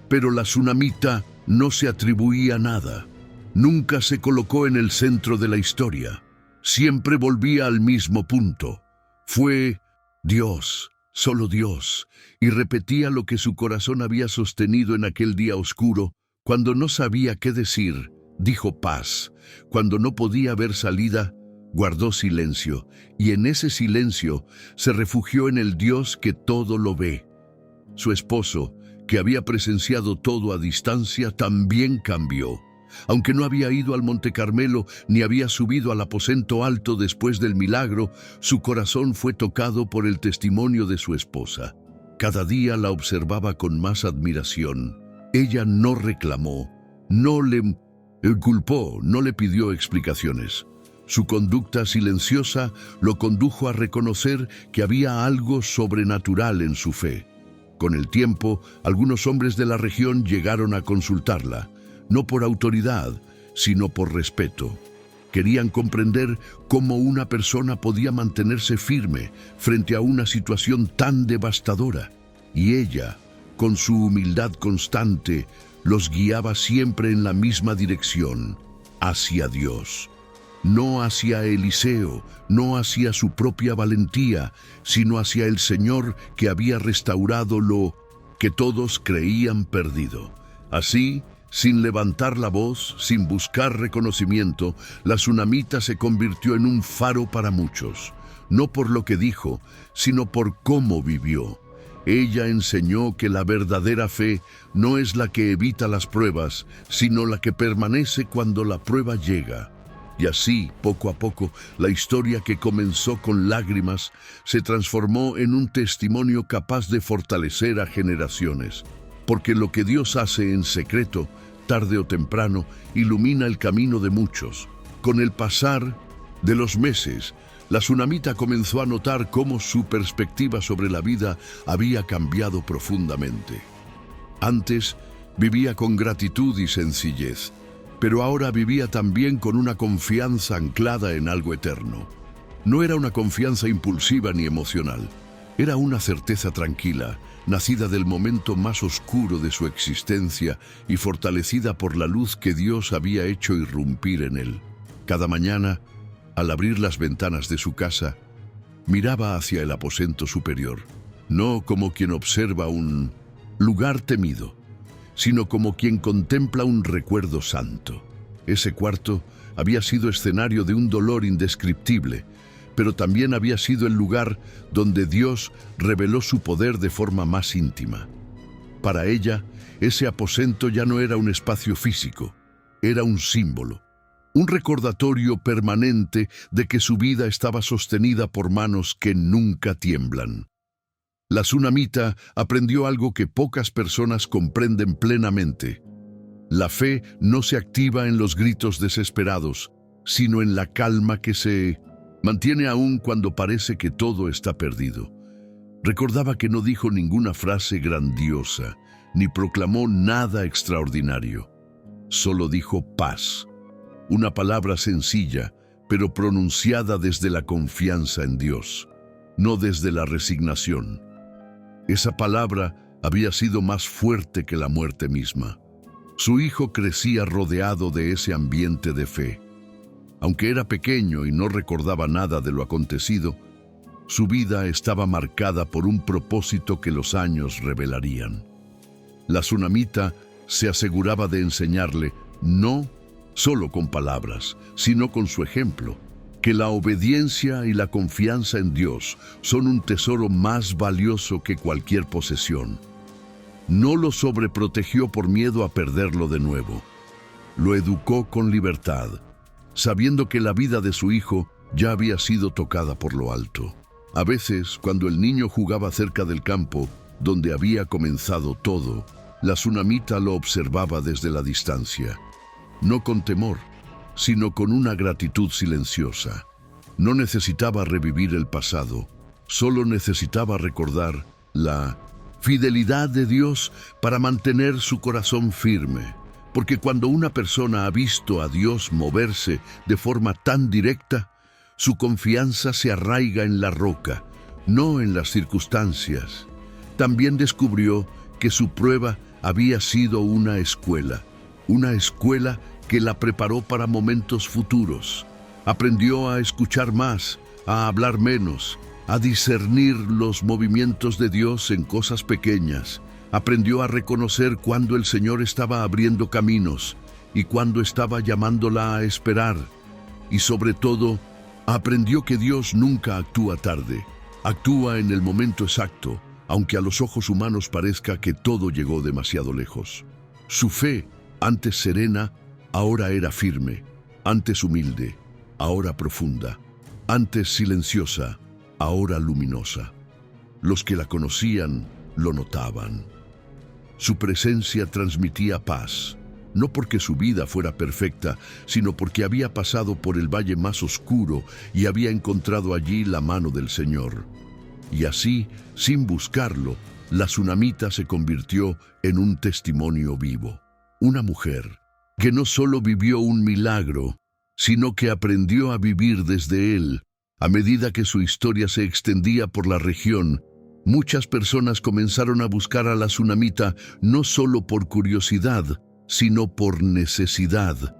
S1: Pero la tsunamita no se atribuía nada. Nunca se colocó en el centro de la historia. Siempre volvía al mismo punto. Fue Dios, solo Dios, y repetía lo que su corazón había sostenido en aquel día oscuro. Cuando no sabía qué decir, dijo paz. Cuando no podía ver salida, guardó silencio, y en ese silencio se refugió en el Dios que todo lo ve. Su esposo, que había presenciado todo a distancia, también cambió. Aunque no había ido al Monte Carmelo ni había subido al aposento alto después del milagro, su corazón fue tocado por el testimonio de su esposa. Cada día la observaba con más admiración. Ella no reclamó, no le culpó, no le pidió explicaciones. Su conducta silenciosa lo condujo a reconocer que había algo sobrenatural en su fe. Con el tiempo, algunos hombres de la región llegaron a consultarla, no por autoridad, sino por respeto. Querían comprender cómo una persona podía mantenerse firme frente a una situación tan devastadora. Y ella, con su humildad constante, los guiaba siempre en la misma dirección, hacia Dios. No hacia Eliseo, no hacia su propia valentía, sino hacia el Señor que había restaurado lo que todos creían perdido. Así, sin levantar la voz, sin buscar reconocimiento, la tsunamita se convirtió en un faro para muchos, no por lo que dijo, sino por cómo vivió. Ella enseñó que la verdadera fe no es la que evita las pruebas, sino la que permanece cuando la prueba llega. Y así, poco a poco, la historia que comenzó con lágrimas se transformó en un testimonio capaz de fortalecer a generaciones. Porque lo que Dios hace en secreto, tarde o temprano, ilumina el camino de muchos. Con el pasar de los meses, la tsunamita comenzó a notar cómo su perspectiva sobre la vida había cambiado profundamente. Antes, vivía con gratitud y sencillez, pero ahora vivía también con una confianza anclada en algo eterno. No era una confianza impulsiva ni emocional, era una certeza tranquila, nacida del momento más oscuro de su existencia y fortalecida por la luz que Dios había hecho irrumpir en él. Cada mañana, al abrir las ventanas de su casa, miraba hacia el aposento superior, no como quien observa un lugar temido, sino como quien contempla un recuerdo santo. Ese cuarto había sido escenario de un dolor indescriptible, pero también había sido el lugar donde Dios reveló su poder de forma más íntima. Para ella, ese aposento ya no era un espacio físico, era un símbolo, un recordatorio permanente de que su vida estaba sostenida por manos que nunca tiemblan. La tsunamita aprendió algo que pocas personas comprenden plenamente. La fe no se activa en los gritos desesperados, sino en la calma que se mantiene aún cuando parece que todo está perdido. Recordaba que no dijo ninguna frase grandiosa, ni proclamó nada extraordinario. Solo dijo paz, una palabra sencilla, pero pronunciada desde la confianza en Dios, no desde la resignación. Esa palabra había sido más fuerte que la muerte misma. Su hijo crecía rodeado de ese ambiente de fe. Aunque era pequeño y no recordaba nada de lo acontecido, su vida estaba marcada por un propósito que los años revelarían. La tsunamita se aseguraba de enseñarle, no solo con palabras, sino con su ejemplo, que la obediencia y la confianza en Dios son un tesoro más valioso que cualquier posesión. No lo sobreprotegió por miedo a perderlo de nuevo. Lo educó con libertad, sabiendo que la vida de su hijo ya había sido tocada por lo alto. A veces, cuando el niño jugaba cerca del campo, donde había comenzado todo, la tsunamita lo observaba desde la distancia. No con temor, sino con una gratitud silenciosa. No necesitaba revivir el pasado, solo necesitaba recordar la fidelidad de Dios para mantener su corazón firme. Porque cuando una persona ha visto a Dios moverse de forma tan directa, su confianza se arraiga en la roca, no en las circunstancias. También descubrió que su prueba había sido una escuela que la preparó para momentos futuros. Aprendió a escuchar más, a hablar menos, a discernir los movimientos de Dios en cosas pequeñas. Aprendió a reconocer cuando el Señor estaba abriendo caminos y cuando estaba llamándola a esperar. Y sobre todo, aprendió que Dios nunca actúa tarde, actúa en el momento exacto, aunque a los ojos humanos parezca que todo llegó demasiado lejos. Su fe, antes serena, ahora era firme, antes humilde, ahora profunda, antes silenciosa, ahora luminosa. Los que la conocían lo notaban. Su presencia transmitía paz, no porque su vida fuera perfecta, sino porque había pasado por el valle más oscuro y había encontrado allí la mano del Señor. Y así, sin buscarlo, la tsunamita se convirtió en un testimonio vivo. Una mujer que no solo vivió un milagro, sino que aprendió a vivir desde él. A medida que su historia se extendía por la región, muchas personas comenzaron a buscar a la tsunamita no solo por curiosidad, sino por necesidad.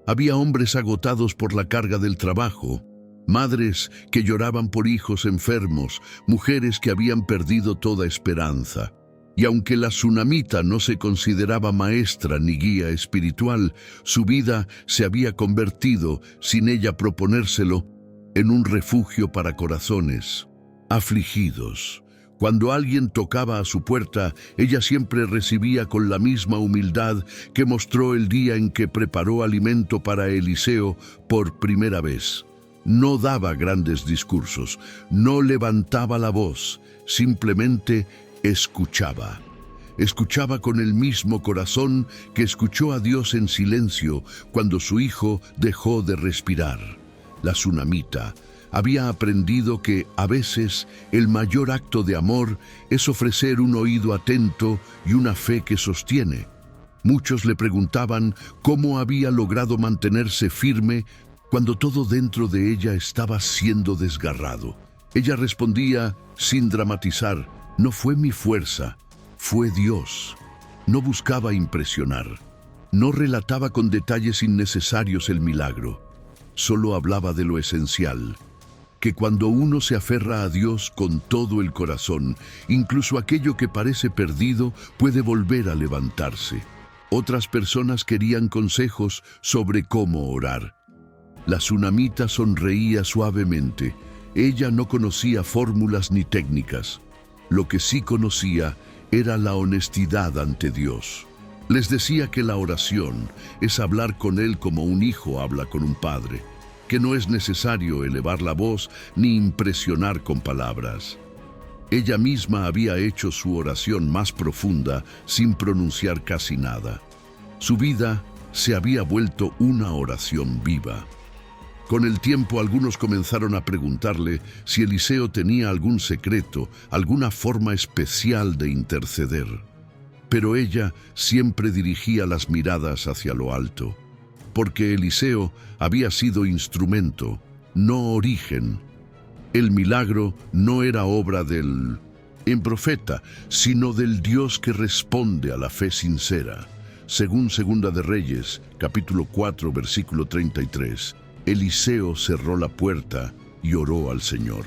S1: Había hombres agotados por la carga del trabajo, madres que lloraban por hijos enfermos, mujeres que habían perdido toda esperanza. Y aunque la tsunamita no se consideraba maestra ni guía espiritual, su vida se había convertido, sin ella proponérselo, en un refugio para corazones afligidos. Cuando alguien tocaba a su puerta, ella siempre recibía con la misma humildad que mostró el día en que preparó alimento para Eliseo por primera vez. No daba grandes discursos, no levantaba la voz, simplemente escuchaba. Escuchaba con el mismo corazón que escuchó a Dios en silencio cuando su hijo dejó de respirar. La tsunamita había aprendido que, a veces, el mayor acto de amor es ofrecer un oído atento y una fe que sostiene. Muchos le preguntaban cómo había logrado mantenerse firme cuando todo dentro de ella estaba siendo desgarrado. Ella respondía, sin dramatizar, no fue mi fuerza, fue Dios. No buscaba impresionar. No relataba con detalles innecesarios el milagro. Solo hablaba de lo esencial, que cuando uno se aferra a Dios con todo el corazón, incluso aquello que parece perdido puede volver a levantarse. Otras personas querían consejos sobre cómo orar. La tsunamita sonreía suavemente. Ella no conocía fórmulas ni técnicas. Lo que sí conocía era la honestidad ante Dios. Les decía que la oración es hablar con Él como un hijo habla con un padre, que no es necesario elevar la voz ni impresionar con palabras. Ella misma había hecho su oración más profunda sin pronunciar casi nada. Su vida se había vuelto una oración viva. Con el tiempo algunos comenzaron a preguntarle si Eliseo tenía algún secreto, alguna forma especial de interceder. Pero ella siempre dirigía las miradas hacia lo alto, porque Eliseo había sido instrumento, no origen. El milagro no era obra del profeta, sino del Dios que responde a la fe sincera. Según Segunda de Reyes, capítulo 4, versículo 33, Eliseo cerró la puerta y oró al Señor.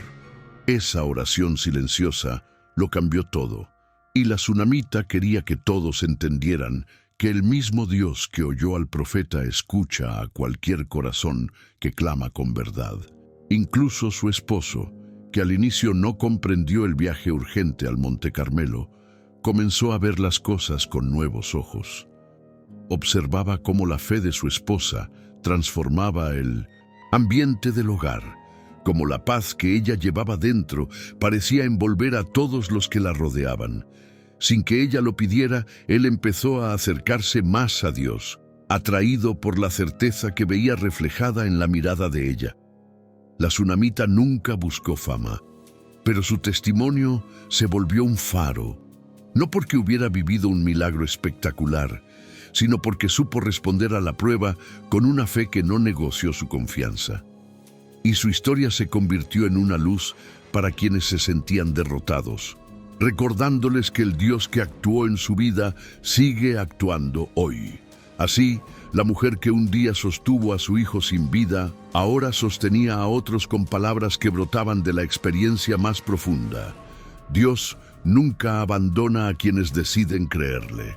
S1: Esa oración silenciosa lo cambió todo, y la tsunamita quería que todos entendieran que el mismo Dios que oyó al profeta escucha a cualquier corazón que clama con verdad. Incluso su esposo, que al inicio no comprendió el viaje urgente al Monte Carmelo, comenzó a ver las cosas con nuevos ojos. Observaba cómo la fe de su esposa transformaba el ambiente del hogar, como la paz que ella llevaba dentro parecía envolver a todos los que la rodeaban. Sin que ella lo pidiera, él empezó a acercarse más a Dios, atraído por la certeza que veía reflejada en la mirada de ella. La tsunamita nunca buscó fama, pero su testimonio se volvió un faro, no porque hubiera vivido un milagro espectacular, sino porque supo responder a la prueba con una fe que no negoció su confianza. Y su historia se convirtió en una luz para quienes se sentían derrotados, recordándoles que el Dios que actuó en su vida sigue actuando hoy. Así, la mujer que un día sostuvo a su hijo sin vida, ahora sostenía a otros con palabras que brotaban de la experiencia más profunda. Dios nunca abandona a quienes deciden creerle.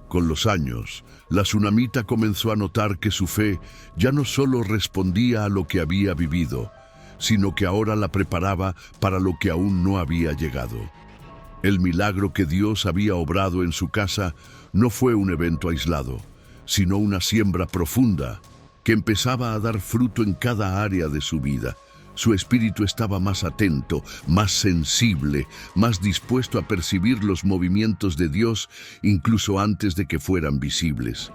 S1: Con los años, la tsunamita comenzó a notar que su fe ya no solo respondía a lo que había vivido, sino que ahora la preparaba para lo que aún no había llegado. El milagro que Dios había obrado en su casa no fue un evento aislado, sino una siembra profunda que empezaba a dar fruto en cada área de su vida. Su espíritu estaba más atento, más sensible, más dispuesto a percibir los movimientos de Dios incluso antes de que fueran visibles.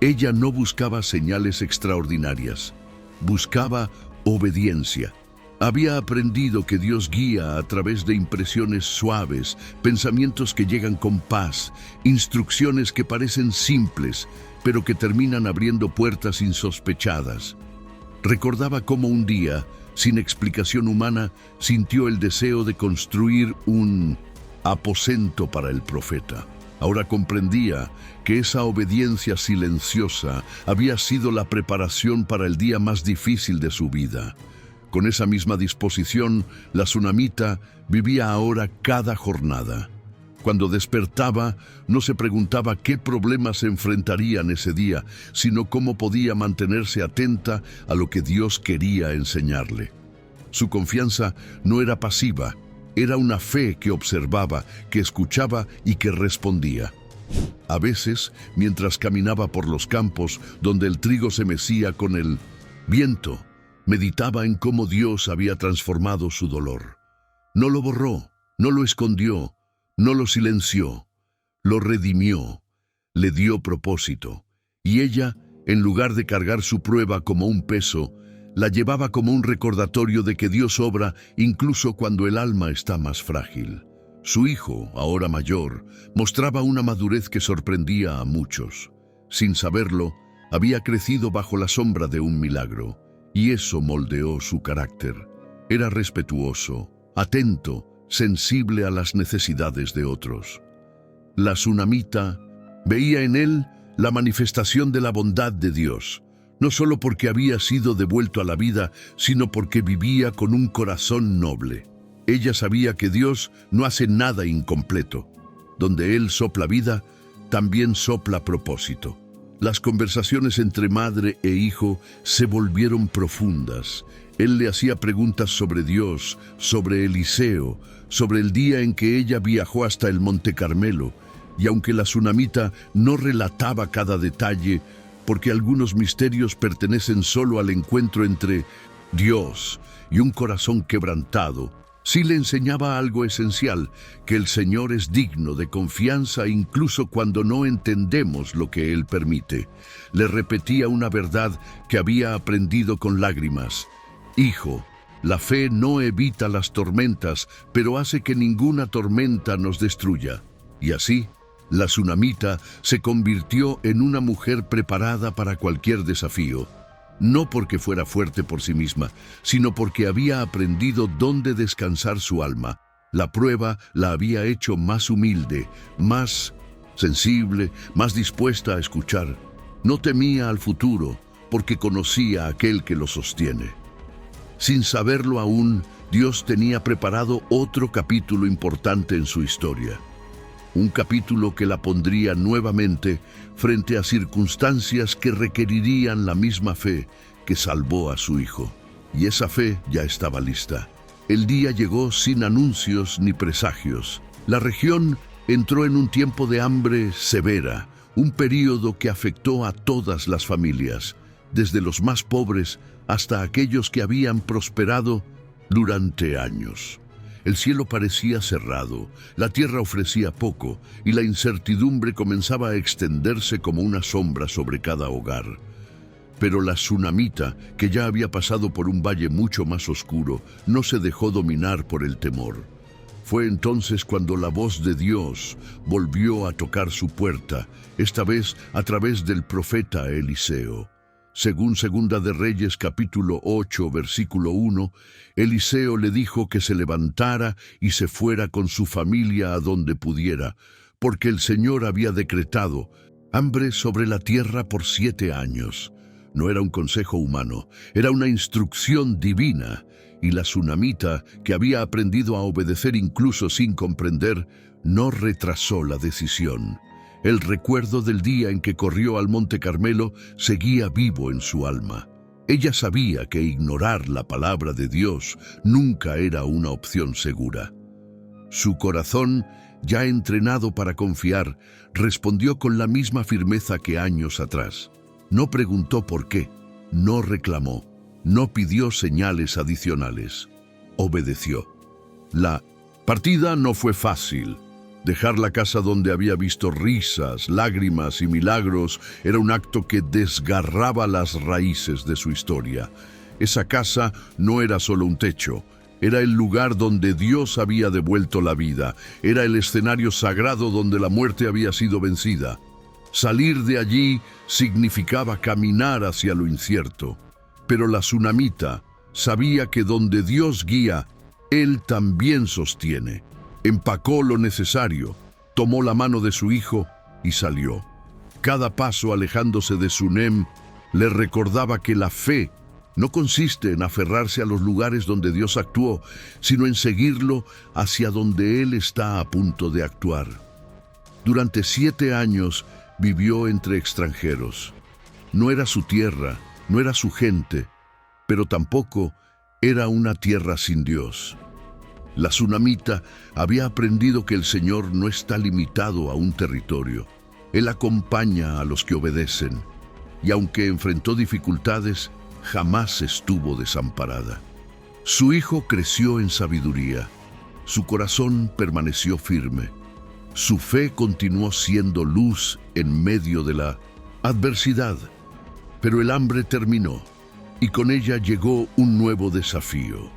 S1: Ella no buscaba señales extraordinarias, buscaba obediencia. Había aprendido que Dios guía a través de impresiones suaves, pensamientos que llegan con paz, instrucciones que parecen simples, pero que terminan abriendo puertas insospechadas. Recordaba cómo un día, sin explicación humana, sintió el deseo de construir un aposento para el profeta. Ahora comprendía que esa obediencia silenciosa había sido la preparación para el día más difícil de su vida. Con esa misma disposición, la tsunamita vivía ahora cada jornada. Cuando despertaba, no se preguntaba qué problemas se enfrentarían ese día, sino cómo podía mantenerse atenta a lo que Dios quería enseñarle. Su confianza no era pasiva, Era una fe que observaba, que escuchaba y que respondía. A veces, mientras caminaba por los campos donde el trigo se mecía con el viento, meditaba en cómo Dios había transformado su dolor. No lo borró, no lo escondió, no lo silenció, lo redimió, le dio propósito. Y ella, en lugar de cargar su prueba como un peso, la llevaba como un recordatorio de que Dios obra incluso cuando el alma está más frágil. Su hijo, ahora mayor, mostraba una madurez que sorprendía a muchos. Sin saberlo, había crecido bajo la sombra de un milagro, y eso moldeó su carácter. Era respetuoso, atento, sensible a las necesidades de otros. La tsunamita veía en él la manifestación de la bondad de Dios, no solo porque había sido devuelto a la vida, sino porque vivía con un corazón noble. Ella sabía que Dios no hace nada incompleto. Donde Él sopla vida, también sopla propósito. Las conversaciones entre madre e hijo se volvieron profundas. Él le hacía preguntas sobre Dios, sobre Eliseo, sobre el día en que ella viajó hasta el Monte Carmelo, y aunque la tsunamita no relataba cada detalle, porque algunos misterios pertenecen solo al encuentro entre Dios y un corazón quebrantado, sí le enseñaba algo esencial, que el Señor es digno de confianza incluso cuando no entendemos lo que Él permite. Le repetía una verdad que había aprendido con lágrimas. Hijo, la fe no evita las tormentas, pero hace que ninguna tormenta nos destruya. Y así, la tsunamita se convirtió en una mujer preparada para cualquier desafío, no porque fuera fuerte por sí misma, sino porque había aprendido dónde descansar su alma. La prueba la había hecho más humilde, más sensible, más dispuesta a escuchar. No temía al futuro, porque conocía a aquel que lo sostiene. Sin saberlo aún, Dios tenía preparado otro capítulo importante en su historia. Un capítulo que la pondría nuevamente frente a circunstancias que requerirían la misma fe que salvó a su hijo. Y esa fe ya estaba lista. El día llegó sin anuncios ni presagios. La región entró en un tiempo de hambre severa, un período que afectó a todas las familias, desde los más pobres hasta aquellos que habían prosperado durante años. El cielo parecía cerrado, la tierra ofrecía poco y la incertidumbre comenzaba a extenderse como una sombra sobre cada hogar. Pero la tsunamita, que ya había pasado por un valle mucho más oscuro, no se dejó dominar por el temor. Fue entonces cuando la voz de Dios volvió a tocar su puerta, esta vez a través del profeta Eliseo. Según Segunda de Reyes capítulo 8, versículo 1, Eliseo le dijo que se levantara y se fuera con su familia a donde pudiera, porque el Señor había decretado hambre sobre la tierra por 7 años. No era un consejo humano, era una instrucción divina, y la tsunamita, que había aprendido a obedecer incluso sin comprender, no retrasó la decisión. El recuerdo del día en que corrió al Monte Carmelo seguía vivo en su alma. Ella sabía que ignorar la palabra de Dios nunca era una opción segura. Su corazón, ya entrenado para confiar, respondió con la misma firmeza que años atrás. No preguntó por qué, no reclamó, no pidió señales adicionales. Obedeció. La partida no fue fácil. Dejar la casa donde había visto risas, lágrimas y milagros era un acto que desgarraba las raíces de su historia. Esa casa no era solo un techo, era el lugar donde Dios había devuelto la vida, era el escenario sagrado donde la muerte había sido vencida. Salir de allí significaba caminar hacia lo incierto, pero la tsunamita sabía que donde Dios guía, Él también sostiene. Empacó lo necesario, tomó la mano de su hijo y salió. Cada paso alejándose de Sunem le recordaba que la fe no consiste en aferrarse a los lugares donde Dios actuó, sino en seguirlo hacia donde Él está a punto de actuar. Durante 7 años vivió entre extranjeros. No era su tierra, no era su gente, pero tampoco era una tierra sin Dios. La sunamita había aprendido que el Señor no está limitado a un territorio. Él acompaña a los que obedecen, y aunque enfrentó dificultades, jamás estuvo desamparada. Su hijo creció en sabiduría, su corazón permaneció firme, su fe continuó siendo luz en medio de la adversidad, pero el hambre terminó y con ella llegó un nuevo desafío.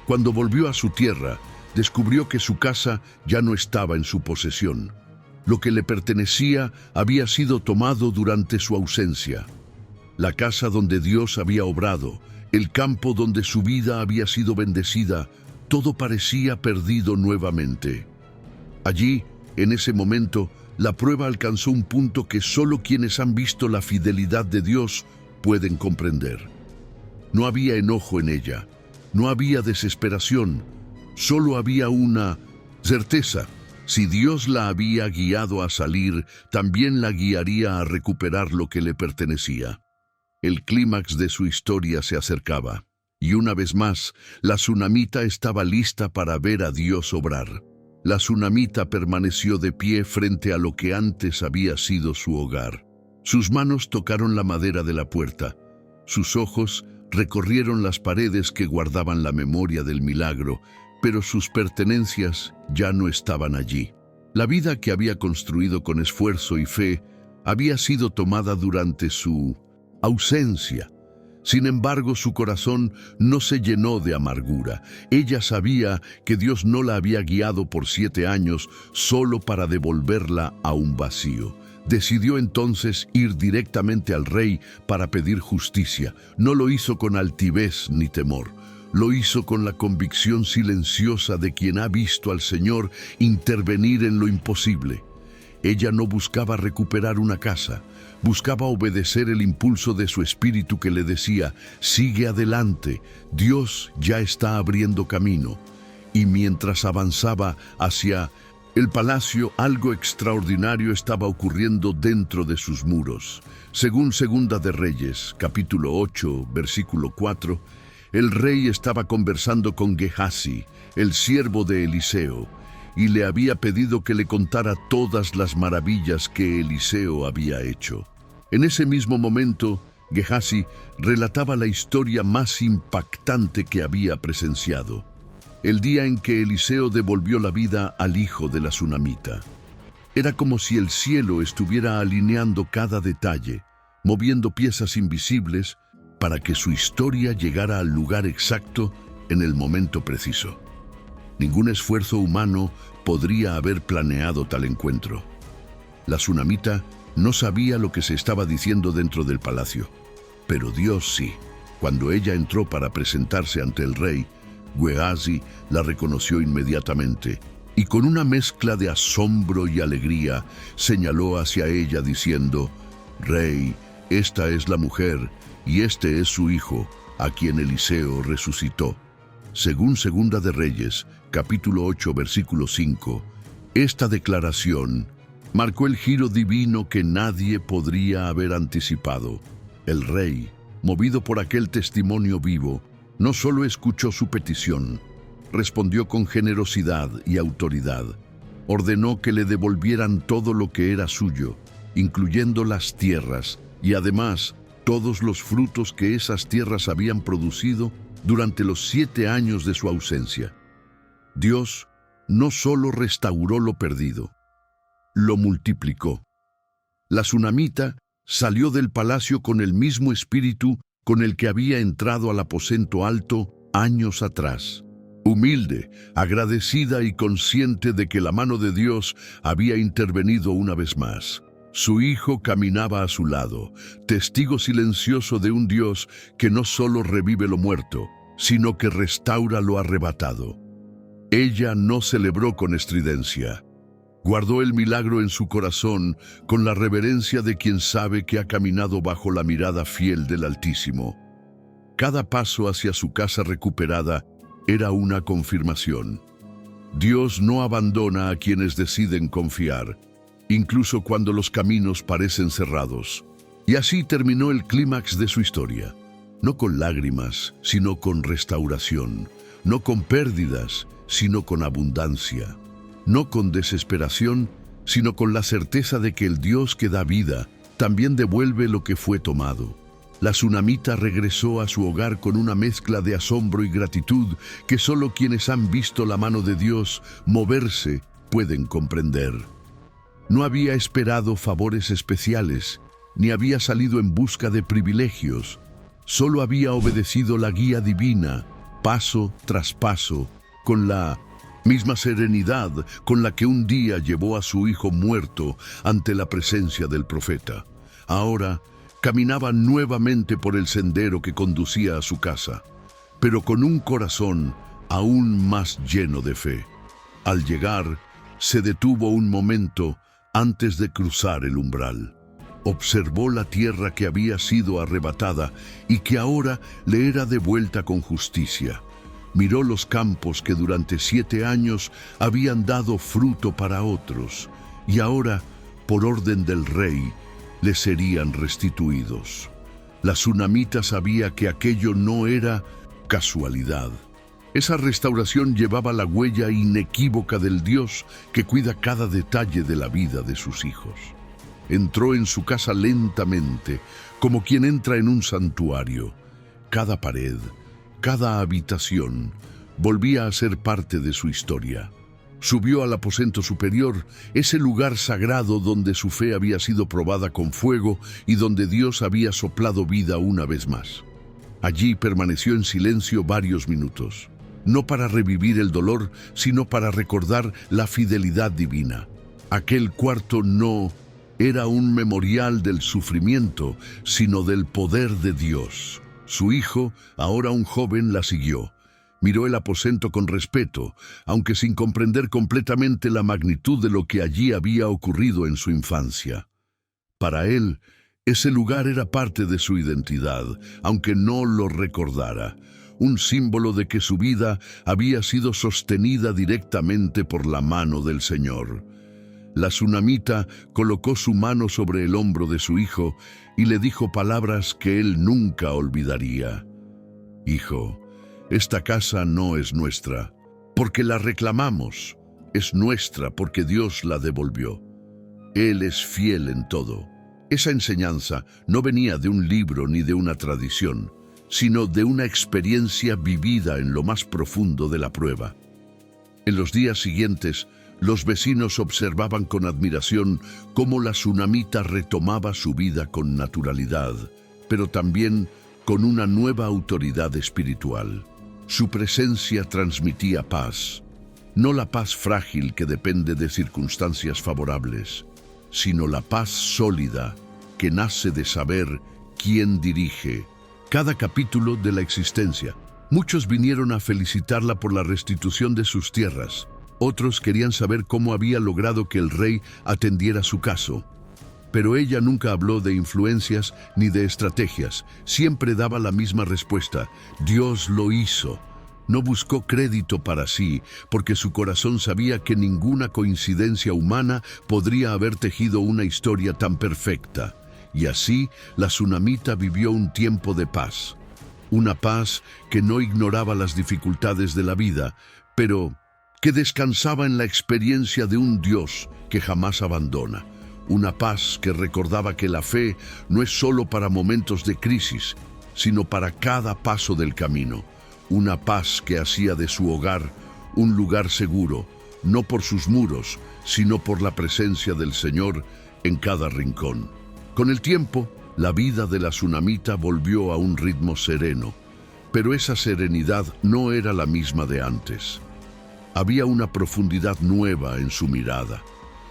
S1: Cuando volvió a su tierra, descubrió que su casa ya no estaba en su posesión. Lo que le pertenecía había sido tomado durante su ausencia. La casa donde Dios había obrado, el campo donde su vida había sido bendecida, todo parecía perdido nuevamente. Allí, en ese momento, la prueba alcanzó un punto que solo quienes han visto la fidelidad de Dios pueden comprender. No había enojo en ella, no había desesperación, solo había una certeza. Si Dios la había guiado a salir, también la guiaría a recuperar lo que le pertenecía. El clímax de su historia se acercaba, y una vez más, la sunamita estaba lista para ver a Dios obrar. La sunamita permaneció de pie frente a lo que antes había sido su hogar. Sus manos tocaron la madera de la puerta. Sus ojos recorrieron las paredes que guardaban la memoria del milagro, pero sus pertenencias ya no estaban allí. La vida que había construido con esfuerzo y fe había sido tomada durante su ausencia. Sin embargo, su corazón no se llenó de amargura. Ella sabía que Dios no la había guiado por 7 años solo para devolverla a un vacío. Decidió entonces ir directamente al rey para pedir justicia. No lo hizo con altivez ni temor. Lo hizo con la convicción silenciosa de quien ha visto al Señor intervenir en lo imposible. Ella no buscaba recuperar una casa, buscaba obedecer el impulso de su espíritu que le decía: sigue adelante, Dios ya está abriendo camino. Y mientras avanzaba hacia el palacio, algo extraordinario estaba ocurriendo dentro de sus muros. Según Segunda de Reyes, capítulo 8, versículo 4, el rey estaba conversando con Gehazi, el siervo de Eliseo, y le había pedido que le contara todas las maravillas que Eliseo había hecho. En ese mismo momento, Gehazi relataba la historia más impactante que había presenciado: el día en que Eliseo devolvió la vida al hijo de la sunamita. Era como si el cielo estuviera alineando cada detalle, moviendo piezas invisibles para que su historia llegara al lugar exacto en el momento preciso. Ningún esfuerzo humano podría haber planeado tal encuentro. La sunamita no sabía lo que se estaba diciendo dentro del palacio, pero Dios sí. Cuando ella entró para presentarse ante el rey, Gehazi la reconoció inmediatamente y con una mezcla de asombro y alegría señaló hacia ella diciendo: «Rey, esta es la mujer y este es su hijo, a quien Eliseo resucitó». Según Segunda de Reyes, capítulo 8, versículo 5, esta declaración marcó el giro divino que nadie podría haber anticipado. El rey, movido por aquel testimonio vivo, no solo escuchó su petición, respondió con generosidad y autoridad. Ordenó que le devolvieran todo lo que era suyo, incluyendo las tierras, y además todos los frutos que esas tierras habían producido durante los 7 años de su ausencia. Dios no solo restauró lo perdido, lo multiplicó. La sunamita salió del palacio con el mismo espíritu con el que había entrado al aposento alto años atrás. Humilde, agradecida y consciente de que la mano de Dios había intervenido una vez más. Su hijo caminaba a su lado, testigo silencioso de un Dios que no solo revive lo muerto, sino que restaura lo arrebatado. Ella no celebró con estridencia. Guardó el milagro en su corazón con la reverencia de quien sabe que ha caminado bajo la mirada fiel del Altísimo. Cada paso hacia su casa recuperada era una confirmación. Dios no abandona a quienes deciden confiar, incluso cuando los caminos parecen cerrados. Y así terminó el clímax de su historia. No con lágrimas, sino con restauración. No con pérdidas, sino con abundancia. No con desesperación, sino con la certeza de que el Dios que da vida también devuelve lo que fue tomado. La tsunamita regresó a su hogar con una mezcla de asombro y gratitud que solo quienes han visto la mano de Dios moverse pueden comprender. No había esperado favores especiales, ni había salido en busca de privilegios. Solo había obedecido la guía divina, paso tras paso, con la misma serenidad con la que un día llevó a su hijo muerto ante la presencia del profeta. Ahora caminaba nuevamente por el sendero que conducía a su casa, pero con un corazón aún más lleno de fe. Al llegar, se detuvo un momento antes de cruzar el umbral. Observó la tierra que había sido arrebatada y que ahora le era devuelta con justicia. Miró los campos que durante 7 años habían dado fruto para otros, y ahora, por orden del rey, les serían restituidos. La tsunamita sabía que aquello no era casualidad. Esa restauración llevaba la huella inequívoca del Dios que cuida cada detalle de la vida de sus hijos. Entró en su casa lentamente, como quien entra en un santuario. Cada pared, cada habitación, volvía a ser parte de su historia. Subió al aposento superior, ese lugar sagrado donde su fe había sido probada con fuego y donde Dios había soplado vida una vez más. Allí permaneció en silencio varios minutos, no para revivir el dolor, sino para recordar la fidelidad divina. Aquel cuarto no era un memorial del sufrimiento, sino del poder de Dios. Su hijo, ahora un joven, la siguió. Miró el aposento con respeto, aunque sin comprender completamente la magnitud de lo que allí había ocurrido en su infancia. Para él, ese lugar era parte de su identidad, aunque no lo recordara, un símbolo de que su vida había sido sostenida directamente por la mano del Señor. La tsunamita colocó su mano sobre el hombro de su hijo y le dijo palabras que él nunca olvidaría. «Hijo, esta casa no es nuestra, porque la reclamamos. Es nuestra porque Dios la devolvió. Él es fiel en todo». Esa enseñanza no venía de un libro ni de una tradición, sino de una experiencia vivida en lo más profundo de la prueba. En los días siguientes, los vecinos observaban con admiración cómo la tsunamita retomaba su vida con naturalidad, pero también con una nueva autoridad espiritual. Su presencia transmitía paz, no la paz frágil que depende de circunstancias favorables, sino la paz sólida que nace de saber quién dirige cada capítulo de la existencia. Muchos vinieron a felicitarla por la restitución de sus tierras. Otros querían saber cómo había logrado que el rey atendiera su caso. Pero ella nunca habló de influencias ni de estrategias. Siempre daba la misma respuesta: Dios lo hizo. No buscó crédito para sí, porque su corazón sabía que ninguna coincidencia humana podría haber tejido una historia tan perfecta. Y así, la tsunamita vivió un tiempo de paz. Una paz que no ignoraba las dificultades de la vida, pero que descansaba en la experiencia de un Dios que jamás abandona. Una paz que recordaba que la fe no es solo para momentos de crisis, sino para cada paso del camino. Una paz que hacía de su hogar un lugar seguro, no por sus muros, sino por la presencia del Señor en cada rincón. Con el tiempo, la vida de la tsunamita volvió a un ritmo sereno, pero esa serenidad no era la misma de antes. Había una profundidad nueva en su mirada,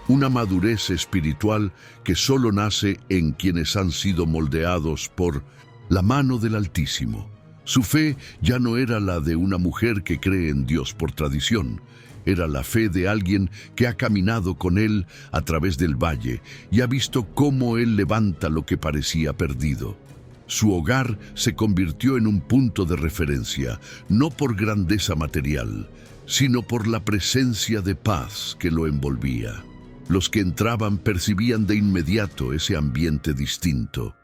S1: una madurez espiritual que solo nace en quienes han sido moldeados por la mano del Altísimo. Su fe ya no era la de una mujer que cree en Dios por tradición. Era la fe de alguien que ha caminado con Él a través del valle y ha visto cómo Él levanta lo que parecía perdido. Su hogar se convirtió en un punto de referencia, no por grandeza material, sino por la presencia de paz que lo envolvía. Los que entraban percibían de inmediato ese ambiente distinto,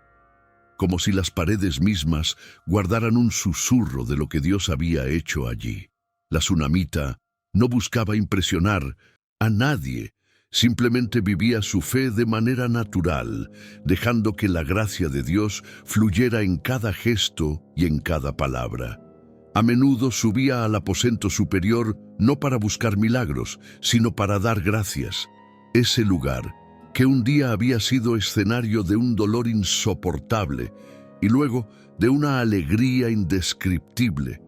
S1: como si las paredes mismas guardaran un susurro de lo que Dios había hecho allí. La tsunamita No buscaba impresionar a nadie, simplemente vivía su fe de manera natural, dejando que la gracia de Dios fluyera en cada gesto y en cada palabra. A menudo subía al aposento superior no para buscar milagros, sino para dar gracias. Ese lugar, que un día había sido escenario de un dolor insoportable y luego de una alegría indescriptible,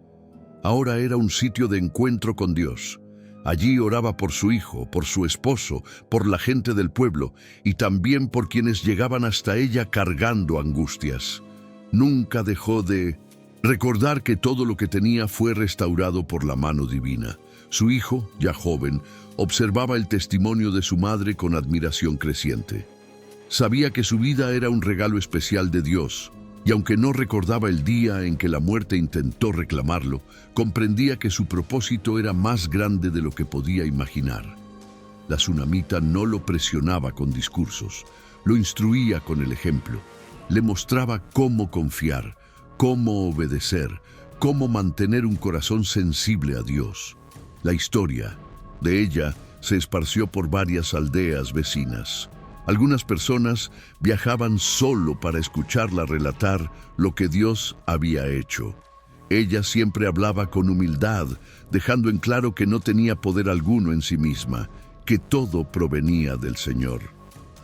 S1: ahora era un sitio de encuentro con Dios. Allí oraba por su hijo, por su esposo, por la gente del pueblo y también por quienes llegaban hasta ella cargando angustias. Nunca dejó de recordar que todo lo que tenía fue restaurado por la mano divina. Su hijo, ya joven, observaba el testimonio de su madre con admiración creciente. Sabía que su vida era un regalo especial de Dios, y aunque no recordaba el día en que la muerte intentó reclamarlo, comprendía que su propósito era más grande de lo que podía imaginar. La tsunamita no lo presionaba con discursos, lo instruía con el ejemplo, le mostraba cómo confiar, cómo obedecer, cómo mantener un corazón sensible a Dios. La historia de ella se esparció por varias aldeas vecinas. Algunas personas viajaban solo para escucharla relatar lo que Dios había hecho. Ella siempre hablaba con humildad, dejando en claro que no tenía poder alguno en sí misma, que todo provenía del Señor.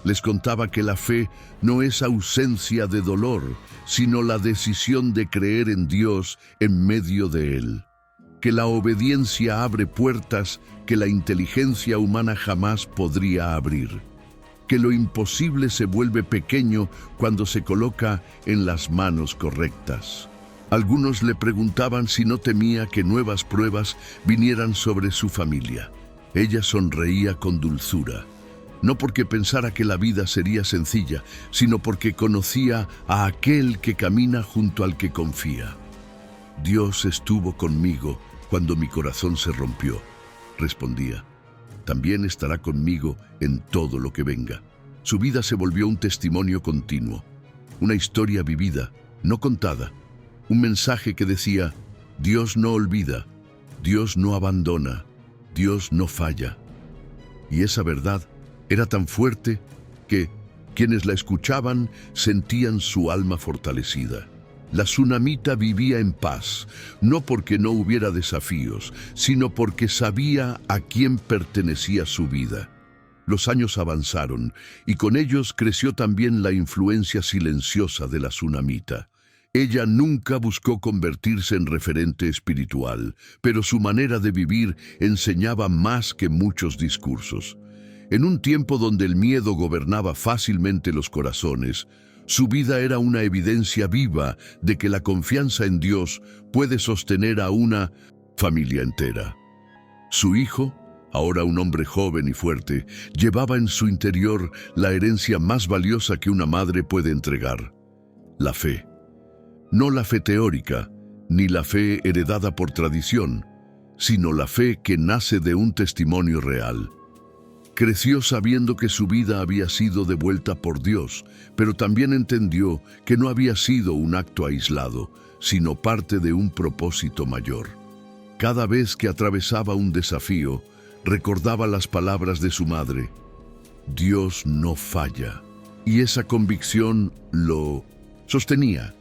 S1: Les contaba que la fe no es ausencia de dolor, sino la decisión de creer en Dios en medio de él. Que la obediencia abre puertas que la inteligencia humana jamás podría abrir. Que lo imposible se vuelve pequeño cuando se coloca en las manos correctas. Algunos le preguntaban si no temía que nuevas pruebas vinieran sobre su familia. Ella sonreía con dulzura, no porque pensara que la vida sería sencilla, sino porque conocía a aquel que camina junto al que confía. Dios estuvo conmigo cuando mi corazón se rompió, respondía. También estará conmigo en todo lo que venga. Su vida se volvió un testimonio continuo, una historia vivida, no contada, un mensaje que decía: Dios no olvida, Dios no abandona, Dios no falla. Y esa verdad era tan fuerte que quienes la escuchaban sentían su alma fortalecida. La tsunamita vivía en paz, no porque no hubiera desafíos, sino porque sabía a quién pertenecía su vida. Los años avanzaron y con ellos creció también la influencia silenciosa de la tsunamita. Ella nunca buscó convertirse en referente espiritual, pero su manera de vivir enseñaba más que muchos discursos. En un tiempo donde el miedo gobernaba fácilmente los corazones, su vida era una evidencia viva de que la confianza en Dios puede sostener a una familia entera. Su hijo, ahora un hombre joven y fuerte, llevaba en su interior la herencia más valiosa que una madre puede entregar: la fe. No la fe teórica, ni la fe heredada por tradición, sino la fe que nace de un testimonio real. Creció sabiendo que su vida había sido devuelta por Dios, pero también entendió que no había sido un acto aislado, sino parte de un propósito mayor. Cada vez que atravesaba un desafío, recordaba las palabras de su madre: Dios no falla. Y esa convicción lo sostenía.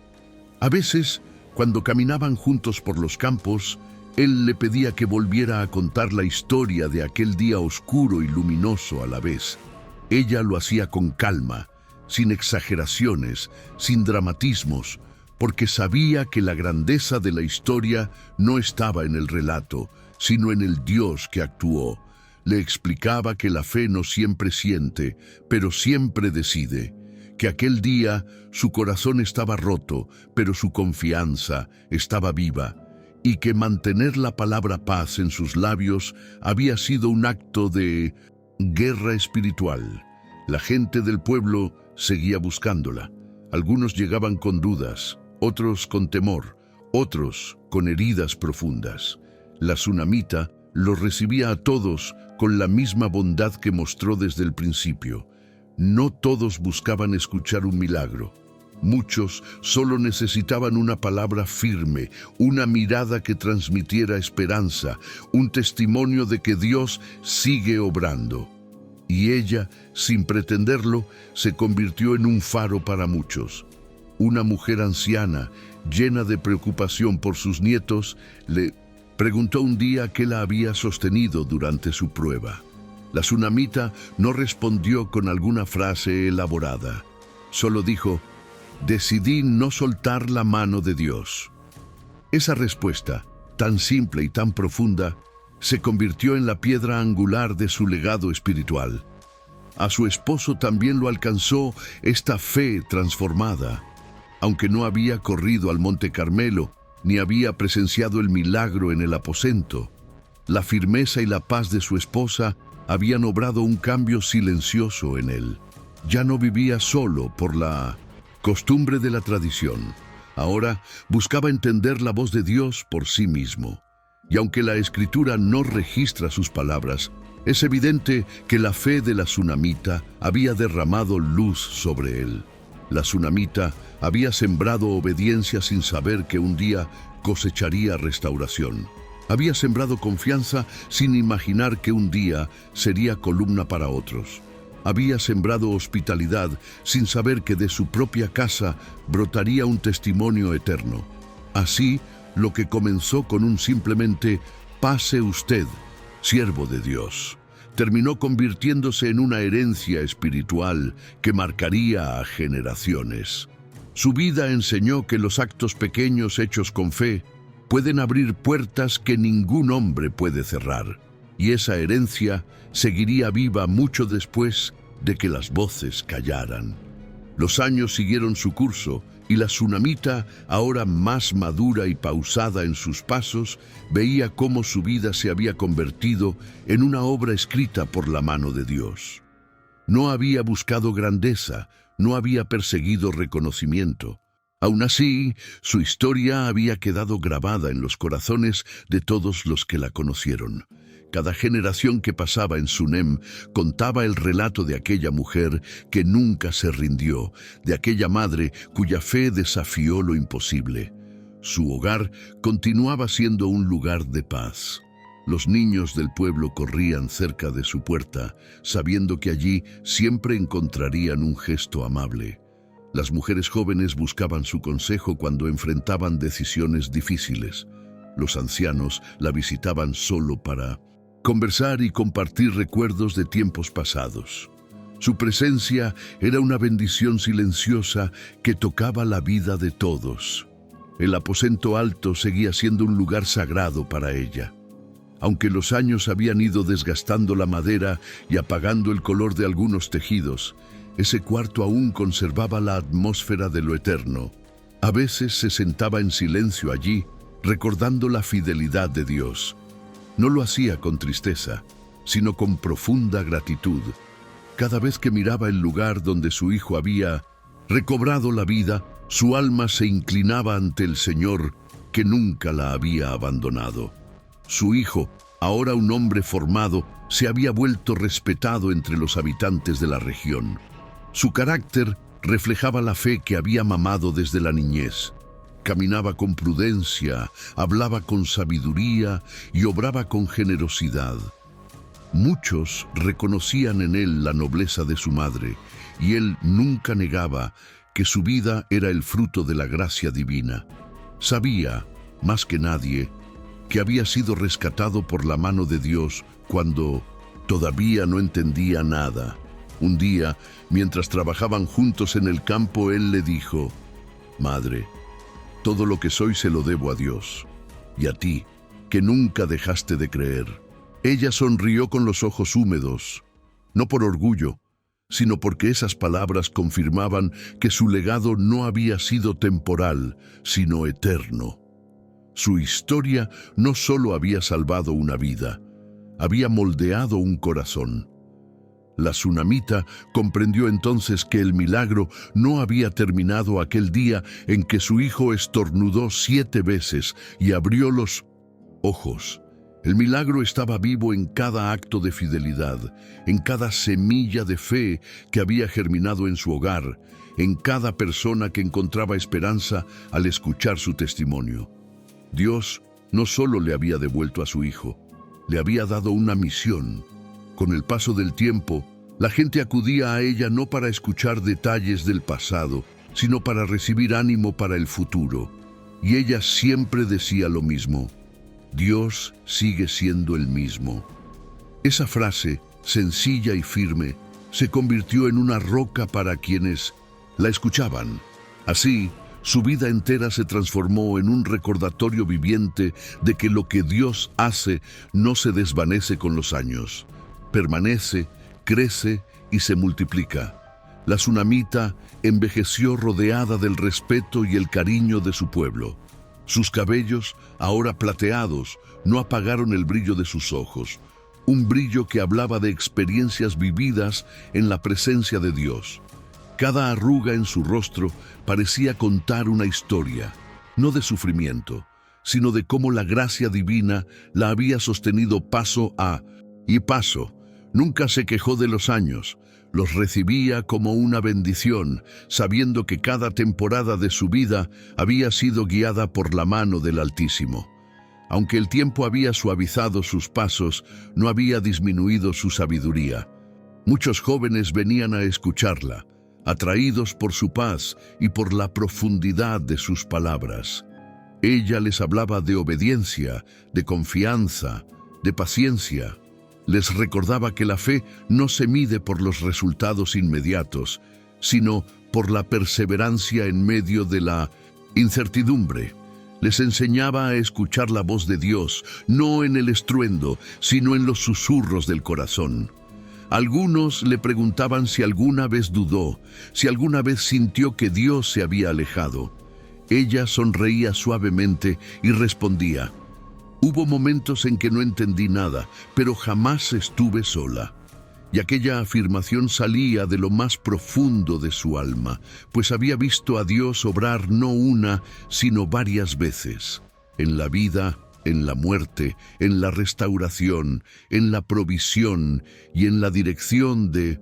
S1: A veces, cuando caminaban juntos por los campos, él le pedía que volviera a contar la historia de aquel día oscuro y luminoso a la vez. Ella lo hacía con calma, sin exageraciones, sin dramatismos, porque sabía que la grandeza de la historia no estaba en el relato, sino en el Dios que actuó. Le explicaba que la fe no siempre siente, pero siempre decide, que aquel día su corazón estaba roto, pero su confianza estaba viva, y que mantener la palabra paz en sus labios había sido un acto de guerra espiritual. La gente del pueblo seguía buscándola. Algunos llegaban con dudas, otros con temor, otros con heridas profundas. La tsunamita los recibía a todos con la misma bondad que mostró desde el principio. No todos buscaban escuchar un milagro. Muchos solo necesitaban una palabra firme, una mirada que transmitiera esperanza, un testimonio de que Dios sigue obrando. Y ella, sin pretenderlo, se convirtió en un faro para muchos. Una mujer anciana, llena de preocupación por sus nietos, le preguntó un día qué la había sostenido durante su prueba. La tsunamita no respondió con alguna frase elaborada. Solo dijo: «Decidí no soltar la mano de Dios». Esa respuesta, tan simple y tan profunda, se convirtió en la piedra angular de su legado espiritual. A su esposo también lo alcanzó esta fe transformada. Aunque no había corrido al Monte Carmelo, ni había presenciado el milagro en el aposento, la firmeza y la paz de su esposa habían obrado un cambio silencioso en él. Ya no vivía solo por la costumbre de la tradición. Ahora buscaba entender la voz de Dios por sí mismo. Y aunque la Escritura no registra sus palabras, es evidente que la fe de la tsunamita había derramado luz sobre él. La tsunamita había sembrado obediencia sin saber que un día cosecharía restauración. Había sembrado confianza sin imaginar que un día sería columna para otros. Había sembrado hospitalidad sin saber que de su propia casa brotaría un testimonio eterno. Así, lo que comenzó con un simplemente «pase usted, siervo de Dios», terminó convirtiéndose en una herencia espiritual que marcaría a generaciones. Su vida enseñó que los actos pequeños hechos con fe pueden abrir puertas que ningún hombre puede cerrar, y esa herencia seguiría viva mucho después de que las voces callaran. Los años siguieron su curso y la tsunamita, ahora más madura y pausada en sus pasos, veía cómo su vida se había convertido en una obra escrita por la mano de Dios. No había buscado grandeza, no había perseguido reconocimiento. Aún así, su historia había quedado grabada en los corazones de todos los que la conocieron. Cada generación que pasaba en Sunem contaba el relato de aquella mujer que nunca se rindió, de aquella madre cuya fe desafió lo imposible. Su hogar continuaba siendo un lugar de paz. Los niños del pueblo corrían cerca de su puerta, sabiendo que allí siempre encontrarían un gesto amable. Las mujeres jóvenes buscaban su consejo cuando enfrentaban decisiones difíciles. Los ancianos la visitaban solo para conversar y compartir recuerdos de tiempos pasados. Su presencia era una bendición silenciosa que tocaba la vida de todos. El aposento alto seguía siendo un lugar sagrado para ella. Aunque los años habían ido desgastando la madera y apagando el color de algunos tejidos, ese cuarto aún conservaba la atmósfera de lo eterno. A veces se sentaba en silencio allí, recordando la fidelidad de Dios. No lo hacía con tristeza, sino con profunda gratitud. Cada vez que miraba el lugar donde su hijo había recobrado la vida, su alma se inclinaba ante el Señor, que nunca la había abandonado. Su hijo, ahora un hombre formado, se había vuelto respetado entre los habitantes de la región. Su carácter reflejaba la fe que había mamado desde la niñez. Caminaba con prudencia, hablaba con sabiduría y obraba con generosidad. Muchos reconocían en él la nobleza de su madre, y él nunca negaba que su vida era el fruto de la gracia divina. Sabía, más que nadie, que había sido rescatado por la mano de Dios cuando todavía no entendía nada. Un día, mientras trabajaban juntos en el campo, él le dijo: «Madre, todo lo que soy se lo debo a Dios, y a ti, que nunca dejaste de creer». Ella sonrió con los ojos húmedos, no por orgullo, sino porque esas palabras confirmaban que su legado no había sido temporal, sino eterno. Su historia no solo había salvado una vida, había moldeado un corazón. La tsunamita comprendió entonces que el milagro no había terminado aquel día en que su hijo estornudó 7 veces y abrió los ojos. El milagro estaba vivo en cada acto de fidelidad, en cada semilla de fe que había germinado en su hogar, en cada persona que encontraba esperanza al escuchar su testimonio. Dios no solo le había devuelto a su hijo, le había dado una misión. Con el paso del tiempo, la gente acudía a ella no para escuchar detalles del pasado, sino para recibir ánimo para el futuro. Y ella siempre decía lo mismo: Dios sigue siendo el mismo. Esa frase, sencilla y firme, se convirtió en una roca para quienes la escuchaban. Así, su vida entera se transformó en un recordatorio viviente de que lo que Dios hace no se desvanece con los años. Permanece, crece y se multiplica. La tsunamita envejeció rodeada del respeto y el cariño de su pueblo. Sus cabellos, ahora plateados, no apagaron el brillo de sus ojos, un brillo que hablaba de experiencias vividas en la presencia de Dios. Cada arruga en su rostro parecía contar una historia, no de sufrimiento, sino de cómo la gracia divina la había sostenido paso a paso. Nunca se quejó de los años, los recibía como una bendición, sabiendo que cada temporada de su vida había sido guiada por la mano del Altísimo. Aunque el tiempo había suavizado sus pasos, no había disminuido su sabiduría. Muchos jóvenes venían a escucharla, atraídos por su paz y por la profundidad de sus palabras. Ella les hablaba de obediencia, de confianza, de paciencia. Les recordaba que la fe no se mide por los resultados inmediatos, sino por la perseverancia en medio de la incertidumbre. Les enseñaba a escuchar la voz de Dios, no en el estruendo, sino en los susurros del corazón. Algunos le preguntaban si alguna vez dudó, si alguna vez sintió que Dios se había alejado. Ella sonreía suavemente y respondía: Hubo momentos en que no entendí nada, pero jamás estuve sola. Y aquella afirmación salía de lo más profundo de su alma, pues había visto a Dios obrar no una, sino varias veces, en la vida, en la muerte, en la restauración, en la provisión y en la dirección de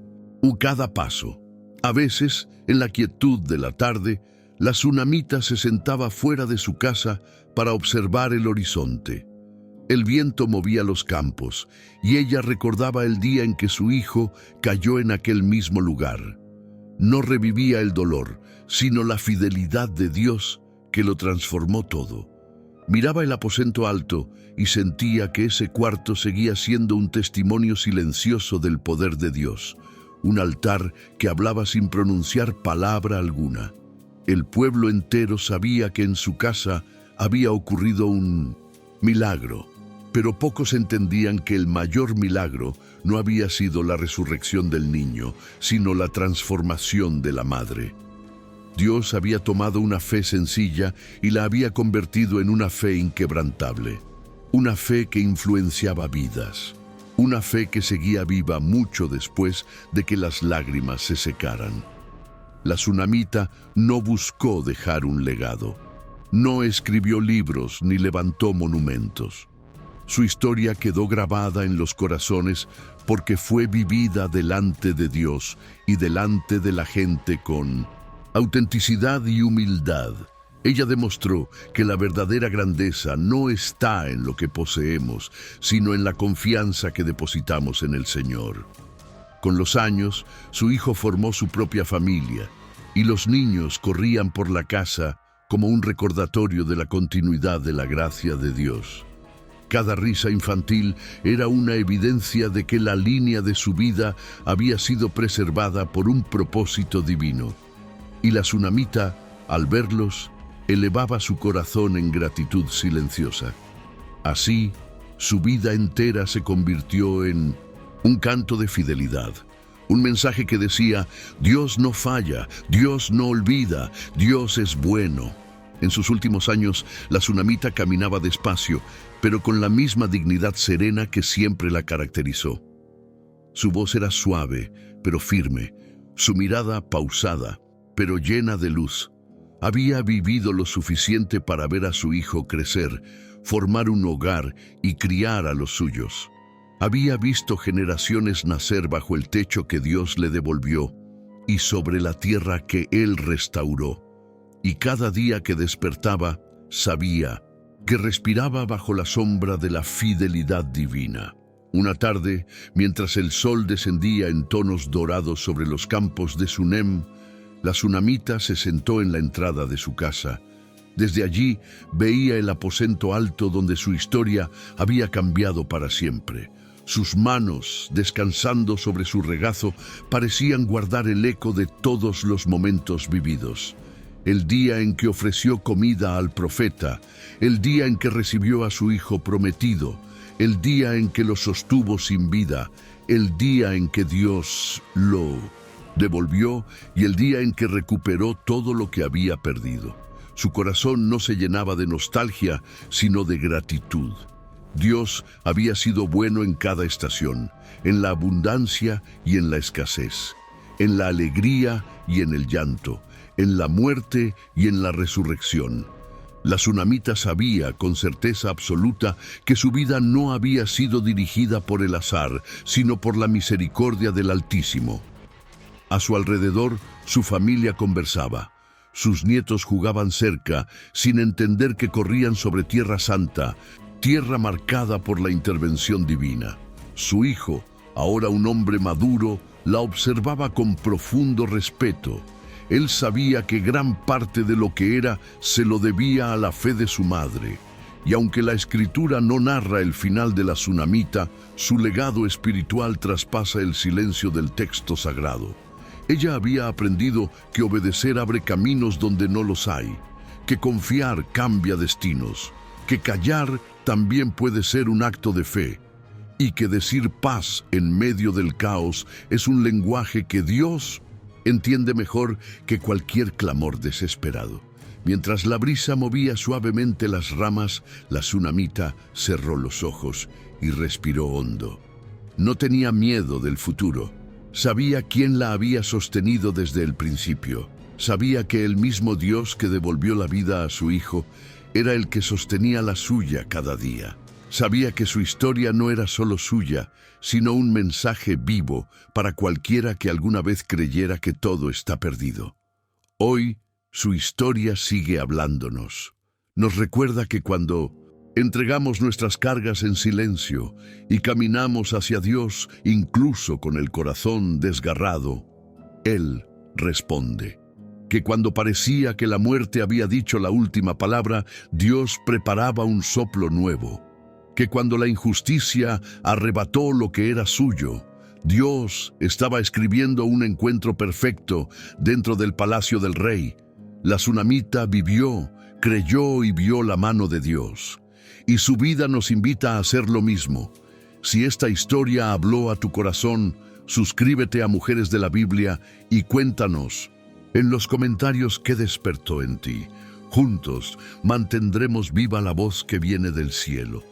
S1: cada paso. A veces, en la quietud de la tarde, la tsunamita se sentaba fuera de su casa para observar el horizonte. El viento movía los campos, y ella recordaba el día en que su hijo cayó en aquel mismo lugar. No revivía el dolor, sino la fidelidad de Dios que lo transformó todo. Miraba el aposento alto y sentía que ese cuarto seguía siendo un testimonio silencioso del poder de Dios, un altar que hablaba sin pronunciar palabra alguna. El pueblo entero sabía que en su casa había ocurrido un milagro, pero pocos entendían que el mayor milagro no había sido la resurrección del niño, sino la transformación de la madre. Dios había tomado una fe sencilla y la había convertido en una fe inquebrantable, una fe que influenciaba vidas, una fe que seguía viva mucho después de que las lágrimas se secaran. La tsunamita no buscó dejar un legado, no escribió libros ni levantó monumentos. Su historia quedó grabada en los corazones porque fue vivida delante de Dios y delante de la gente con autenticidad y humildad. Ella demostró que la verdadera grandeza no está en lo que poseemos, sino en la confianza que depositamos en el Señor. Con los años, su hijo formó su propia familia, y los niños corrían por la casa como un recordatorio de la continuidad de la gracia de Dios. Cada risa infantil era una evidencia de que la línea de su vida había sido preservada por un propósito divino. Y la tsunamita, al verlos, elevaba su corazón en gratitud silenciosa. Así, su vida entera se convirtió en un canto de fidelidad, un mensaje que decía: Dios no falla, Dios no olvida, Dios es bueno. En sus últimos años, la tsunamita caminaba despacio, pero con la misma dignidad serena que siempre la caracterizó. Su voz era suave, pero firme, su mirada pausada, pero llena de luz. Había vivido lo suficiente para ver a su hijo crecer, formar un hogar y criar a los suyos. Había visto generaciones nacer bajo el techo que Dios le devolvió y sobre la tierra que Él restauró. Y cada día que despertaba, sabía que respiraba bajo la sombra de la fidelidad divina. Una tarde, mientras el sol descendía en tonos dorados sobre los campos de Sunem, la tsunamita se sentó en la entrada de su casa. Desde allí veía el aposento alto donde su historia había cambiado para siempre. Sus manos, descansando sobre su regazo, parecían guardar el eco de todos los momentos vividos. El día en que ofreció comida al profeta, el día en que recibió a su hijo prometido, el día en que lo sostuvo sin vida, el día en que Dios lo devolvió y el día en que recuperó todo lo que había perdido. Su corazón no se llenaba de nostalgia, sino de gratitud. Dios había sido bueno en cada estación, en la abundancia y en la escasez, en la alegría y en el llanto, en la muerte y en la resurrección. La tsunamita sabía con certeza absoluta que su vida no había sido dirigida por el azar, sino por la misericordia del Altísimo. A su alrededor, su familia conversaba. Sus nietos jugaban cerca, sin entender que corrían sobre tierra santa, tierra marcada por la intervención divina. Su hijo, ahora un hombre maduro, la observaba con profundo respeto. Él sabía que gran parte de lo que era se lo debía a la fe de su madre. Y aunque la Escritura no narra el final de la tsunamita, su legado espiritual traspasa el silencio del texto sagrado. Ella había aprendido que obedecer abre caminos donde no los hay, que confiar cambia destinos, que callar también puede ser un acto de fe, y que decir paz en medio del caos es un lenguaje que Dios entiende mejor que cualquier clamor desesperado. Mientras la brisa movía suavemente las ramas, la tsunamita cerró los ojos y respiró hondo. No tenía miedo del futuro. Sabía quién la había sostenido desde el principio. Sabía que el mismo Dios que devolvió la vida a su hijo era el que sostenía la suya cada día. Sabía que su historia no era solo suya, sino un mensaje vivo para cualquiera que alguna vez creyera que todo está perdido. Hoy, su historia sigue hablándonos. Nos recuerda que cuando entregamos nuestras cargas en silencio y caminamos hacia Dios, incluso con el corazón desgarrado, Él responde. Que cuando parecía que la muerte había dicho la última palabra, Dios preparaba un soplo nuevo. Que cuando la injusticia arrebató lo que era suyo, Dios estaba escribiendo un encuentro perfecto dentro del palacio del rey. La tsunamita vivió, creyó y vio la mano de Dios. Y su vida nos invita a hacer lo mismo. Si esta historia habló a tu corazón, suscríbete a Mujeres de la Biblia y cuéntanos en los comentarios qué despertó en ti. Juntos mantendremos viva la voz que viene del cielo.